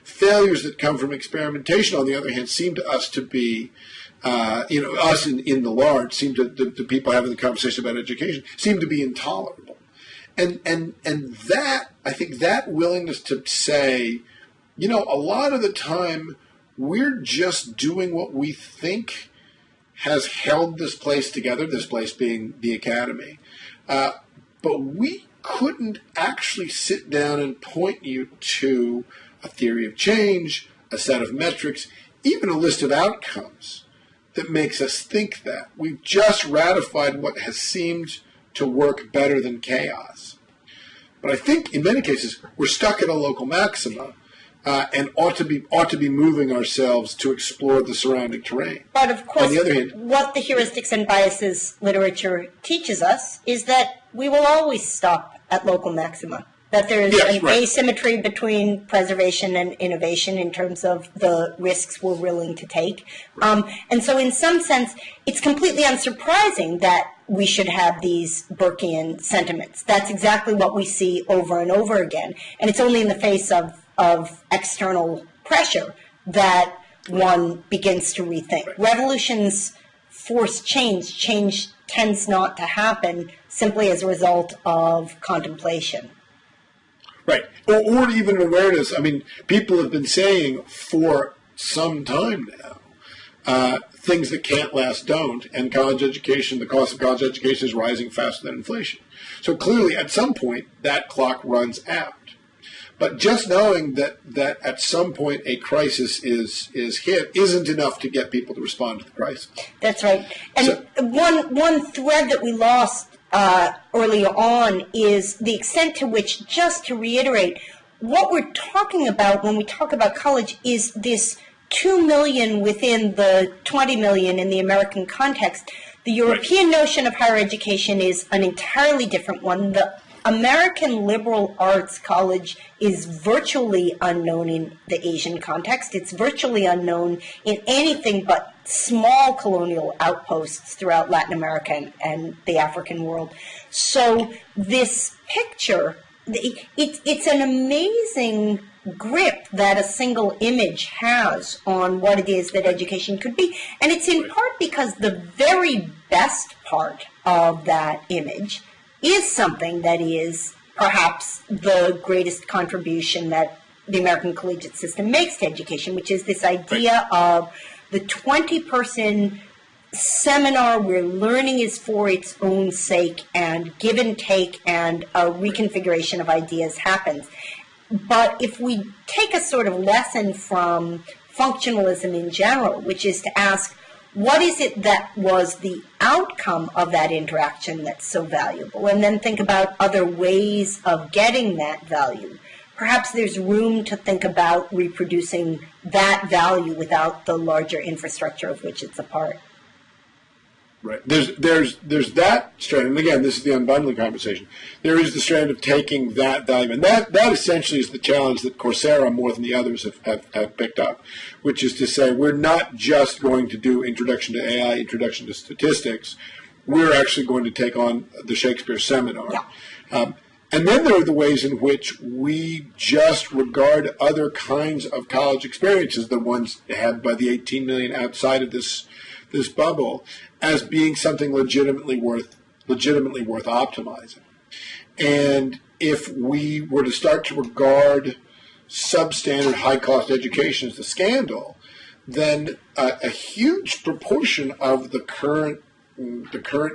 Failures that come from experimentation, on the other hand, seem to us to be, us in the large, seem to the people having the conversation about education, seem to be intolerable. And that, I think that willingness to say, a lot of the time we're just doing what we think has held this place together, this place being the academy. But we couldn't actually sit down and point you to a theory of change, a set of metrics, even a list of outcomes that makes us think that. We've just ratified what has seemed to work better than chaos. But I think in many cases we're stuck at a local maxima and ought to be moving ourselves to explore the surrounding terrain. But of course, on the other hand, what the heuristics and biases literature teaches us is that we will always stop at local maxima. that there's Yes, an right. asymmetry between preservation and innovation in terms of the risks we're willing to take. And so in some sense, it's completely unsurprising that we should have these Burkean sentiments. That's exactly what we see over and over again. And it's only in the face of external pressure that one begins to rethink. Right. Revolutions force change. Change tends not to happen simply as a result of contemplation. Right. Or even awareness. I mean, people have been saying for some time now, things that can't last don't, and college education, the cost of college education is rising faster than inflation. So clearly, at some point, that clock runs out. But just knowing that at some point a crisis is hit isn't enough to get people to respond to the crisis. That's right. And one thread that we lost earlier on is the extent to which, just to reiterate, what we're talking about when we talk about college is this 2 million within the 20 million in the American context. The European notion of higher education is an entirely different one. The American liberal arts college is virtually unknown in the Asian context. It's virtually unknown in anything but small colonial outposts throughout Latin America and the African world. So this picture, it's an amazing grip that a single image has on what it is that education could be. And it's in part because the very best part of that image is something that is perhaps the greatest contribution that the American collegiate system makes to education, which is this idea of the 20-person seminar where learning is for its own sake and give and take and a reconfiguration of ideas happens. But if we take a sort of lesson from functionalism in general, which is to ask, what is it that was the outcome of that interaction that's so valuable? And then think about other ways of getting that value. Perhaps there's room to think about reproducing that value without the larger infrastructure of which it's a part. Right. There's that strand, and again, this is the unbundling conversation. There is the strand of taking that value, and that essentially is the challenge that Coursera, more than the others, have picked up, which is to say we're not just going to do introduction to AI, introduction to statistics. We're actually going to take on the Shakespeare seminar. Yeah. And then there are the ways in which we just regard other kinds of college experiences, the ones had by the 18 million outside of this bubble, as being something legitimately worth optimizing. And if we were to start to regard substandard high-cost education as a scandal, then a huge proportion of the current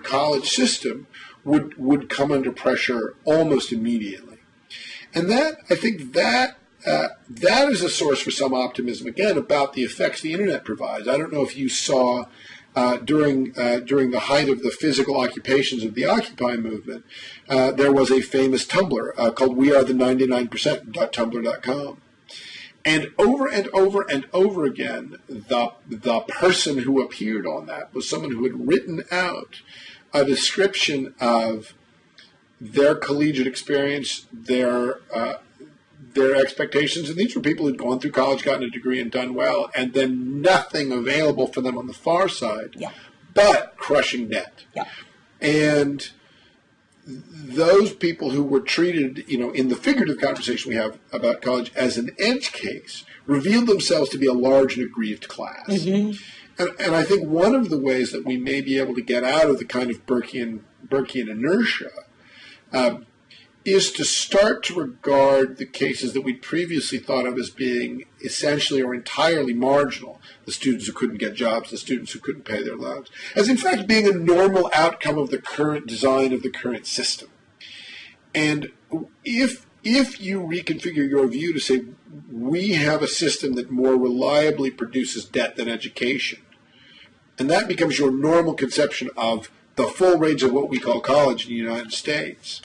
college system would come under pressure almost immediately. And that, I think that is a source for some optimism, again, about the effects the internet provides. I don't know if you saw during the height of the physical occupations of the Occupy movement, there was a famous Tumblr called wearethe99%.tumblr.com. And over and over and over again, the person who appeared on that was someone who had written out a description of their collegiate experience, their expectations, and these were people who'd gone through college, gotten a degree, and done well, and then nothing available for them on the far side, but crushing debt. Yeah. And those people who were treated, in the figurative conversation we have about college as an edge case, revealed themselves to be a large and aggrieved class. Mm-hmm. And I think one of the ways that we may be able to get out of the kind of Burkean inertia is to start to regard the cases that we previously thought of as being essentially or entirely marginal, the students who couldn't get jobs, the students who couldn't pay their loans, as in fact being a normal outcome of the current design of the current system. And if you reconfigure your view to say, we have a system that more reliably produces debt than education, and that becomes your normal conception of the full range of what we call college in the United States,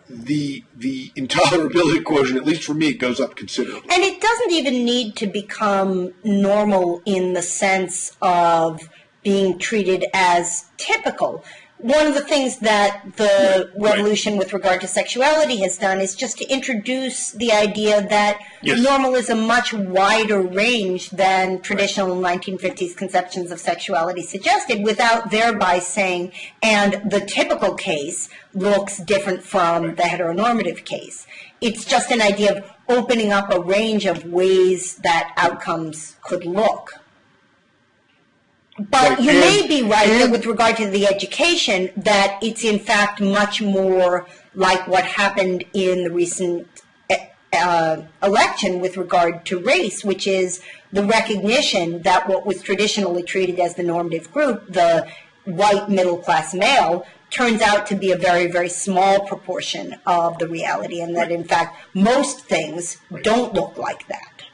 the intolerability quotient, at least for me, goes up considerably. And it doesn't even need to become normal in the sense of being treated as typical. one of the things that the revolution with regard to sexuality has done is just to introduce the idea that normal is a much wider range than traditional 1950s conceptions of sexuality suggested, without thereby saying, and the typical case looks different from the heteronormative case. It's just an idea of opening up a range of ways that outcomes could look. But you may be right that with regard to the education, that it's in fact much more like what happened in the recent election with regard to race, which is the recognition that what was traditionally treated as the normative group, the white middle-class male, turns out to be a very, very small proportion of the reality, and that in fact most things don't look like that.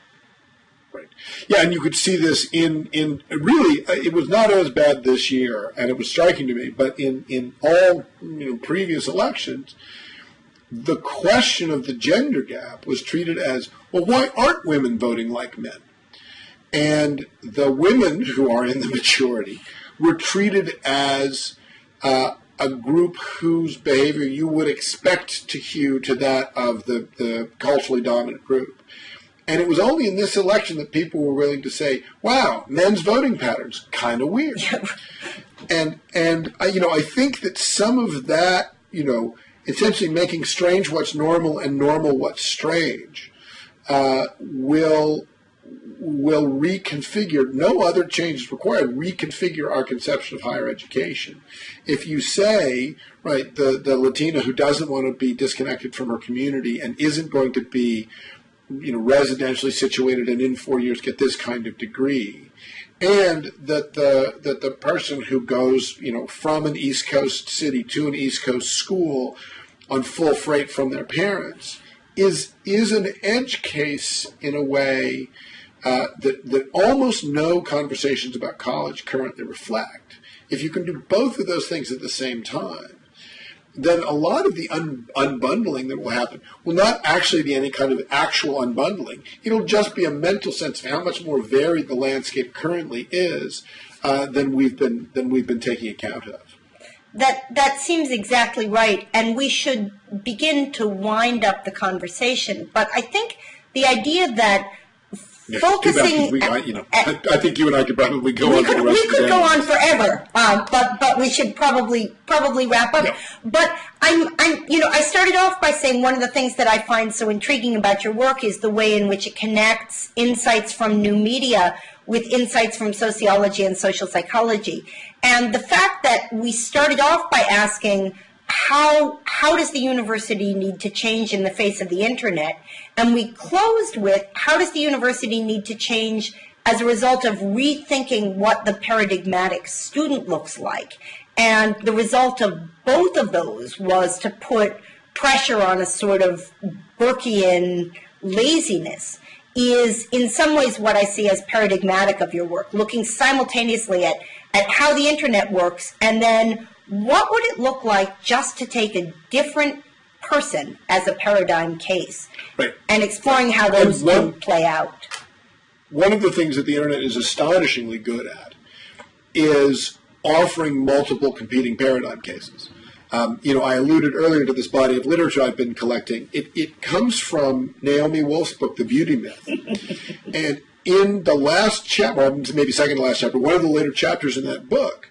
Right. Yeah, and you could see this in really, it was not as bad this year, and it was striking to me, but in all previous elections, the question of the gender gap was treated as, well, why aren't women voting like men? And the women who are in the majority were treated as a group whose behavior you would expect to hew to that of the culturally dominant group. And it was only in this election that people were willing to say, wow, men's voting patterns, kind of weird. And I think that some of that, essentially making strange what's normal and normal what's strange, will reconfigure, no other change is required, reconfigure our conception of higher education. If you say, right, the Latina who doesn't want to be disconnected from her community and isn't going to be residentially situated and in 4 years get this kind of degree, and that the person who goes, from an East Coast city to an East Coast school on full freight from their parents is an edge case in a way that almost no conversations about college currently reflect. If you can do both of those things at the same time, then a lot of the unbundling that will happen will not actually be any kind of actual unbundling. It'll just be a mental sense of how much more varied the landscape currently is than we've been taking account of. That seems exactly right, and we should begin to wind up the conversation. But I think the idea that focusing, I think you and I could probably go on for the rest of the day. We could go on forever, but we should probably wrap up. Yeah. But I started off by saying one of the things that I find so intriguing about your work is the way in which it connects insights from new media with insights from sociology and social psychology, and the fact that we started off by asking, how does the university need to change in the face of the internet? And we closed with, how does the university need to change as a result of rethinking what the paradigmatic student looks like? And the result of both of those was to put pressure on a sort of Burkean laziness, is in some ways what I see as paradigmatic of your work, looking simultaneously at how the internet works, and then what would it look like just to take a different person as a paradigm case, right, and exploring how those can play out. One of the things that the internet is astonishingly good at is offering multiple competing paradigm cases. I alluded earlier to this body of literature I've been collecting. It comes from Naomi Wolf's book, The Beauty Myth. And in the last chapter, or maybe second to last chapter, one of the later chapters in that book,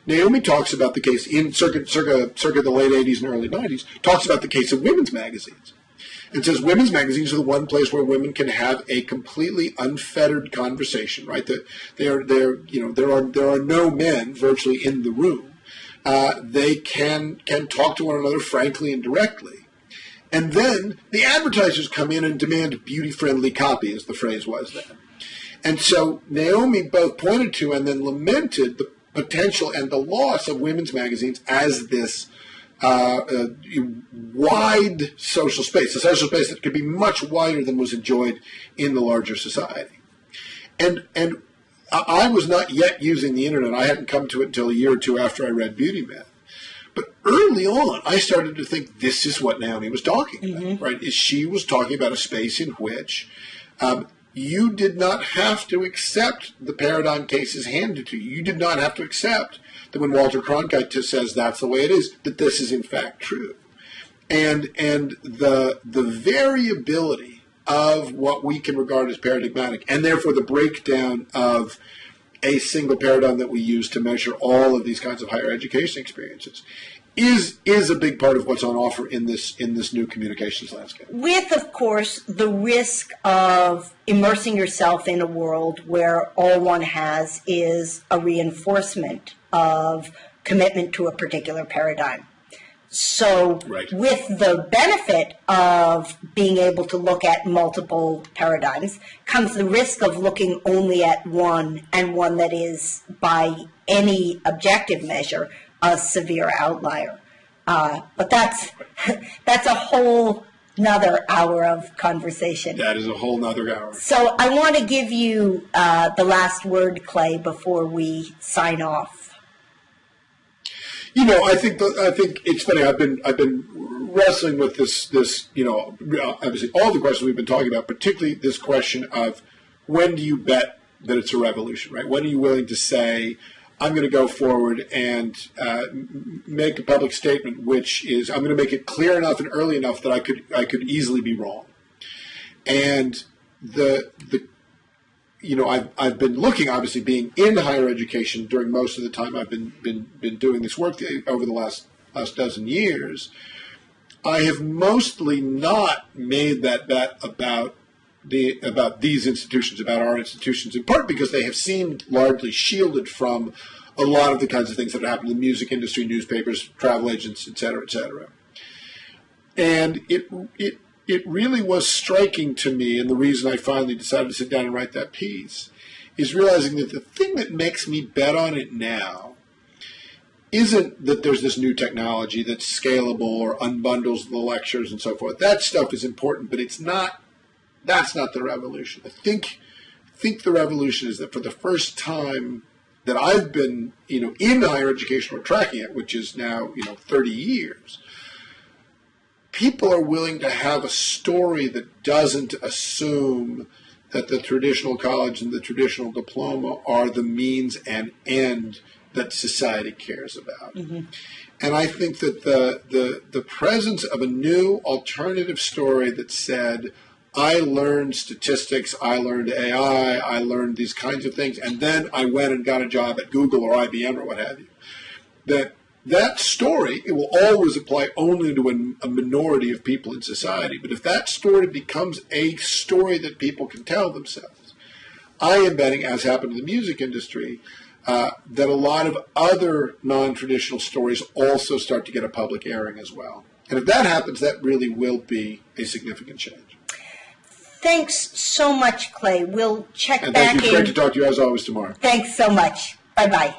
Naomi talks about the case in circa the late 80s and early 90s, talks about the case of women's magazines. And says women's magazines are the one place where women can have a completely unfettered conversation, right? There are no men virtually in the room. They can talk to one another frankly and directly. And then the advertisers come in and demand beauty-friendly copy, as the phrase was then. And so Naomi both pointed to and then lamented the potential and the loss of women's magazines as this wide social space, a social space that could be much wider than was enjoyed in the larger society. And I was not yet using the internet. I hadn't come to it until a year or two after I read Beauty Myth. But early on, I started to think this is what Naomi was talking about, right? Is she was talking about a space in which you did not have to accept the paradigm cases handed to you. You did not have to accept that when Walter Cronkite just says that's the way it is, that this is in fact true. And the variability of what we can regard as paradigmatic, and therefore the breakdown of a single paradigm that we use to measure all of these kinds of higher education experiences, is a big part of what's on offer in this new communications landscape. With, of course, the risk of immersing yourself in a world where all one has is a reinforcement of commitment to a particular paradigm. So Right. with the benefit of being able to look at multiple paradigms comes the risk of looking only at one, and one that is, by any objective measure, a severe outlier. But that's a whole another hour of conversation. That is a whole nother hour. So I want to give you the last word, Clay, before we sign off. You know, I think it's funny. I've been wrestling with this. Obviously, all the questions we've been talking about, particularly this question of when do you bet that it's a revolution, right? When are you willing to say, I'm going to go forward and make a public statement, which is I'm going to make it clear enough and early enough that I could easily be wrong. And I've been looking, obviously, being in higher education during most of the time I've been doing this work over the last dozen years. I have mostly not made that bet about these institutions, about our institutions, in part because they have seemed largely shielded from a lot of the kinds of things that happen in the music industry, newspapers, travel agents, et cetera, et cetera. And it really was striking to me, and the reason I finally decided to sit down and write that piece is realizing that the thing that makes me bet on it now isn't that there's this new technology that's scalable or unbundles the lectures and so forth. That stuff is important, but that's not the revolution. I think the revolution is that for the first time that I've been, in higher education or tracking it, which is now, 30 years, people are willing to have a story that doesn't assume that the traditional college and the traditional diploma are the means and end that society cares about. Mm-hmm. And I think that the presence of a new alternative story that said, I learned statistics, I learned AI, I learned these kinds of things, and then I went and got a job at Google or IBM or what have you, that story, it will always apply only to a minority of people in society. But if that story becomes a story that people can tell themselves, I am betting, as happened in the music industry, that a lot of other non-traditional stories also start to get a public airing as well. And if that happens, that really will be a significant change. Thanks so much, Clay. We'll check and back in. Thank you. Great to talk to you as always tomorrow. Thanks so much. Bye-bye.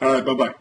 All right, bye-bye.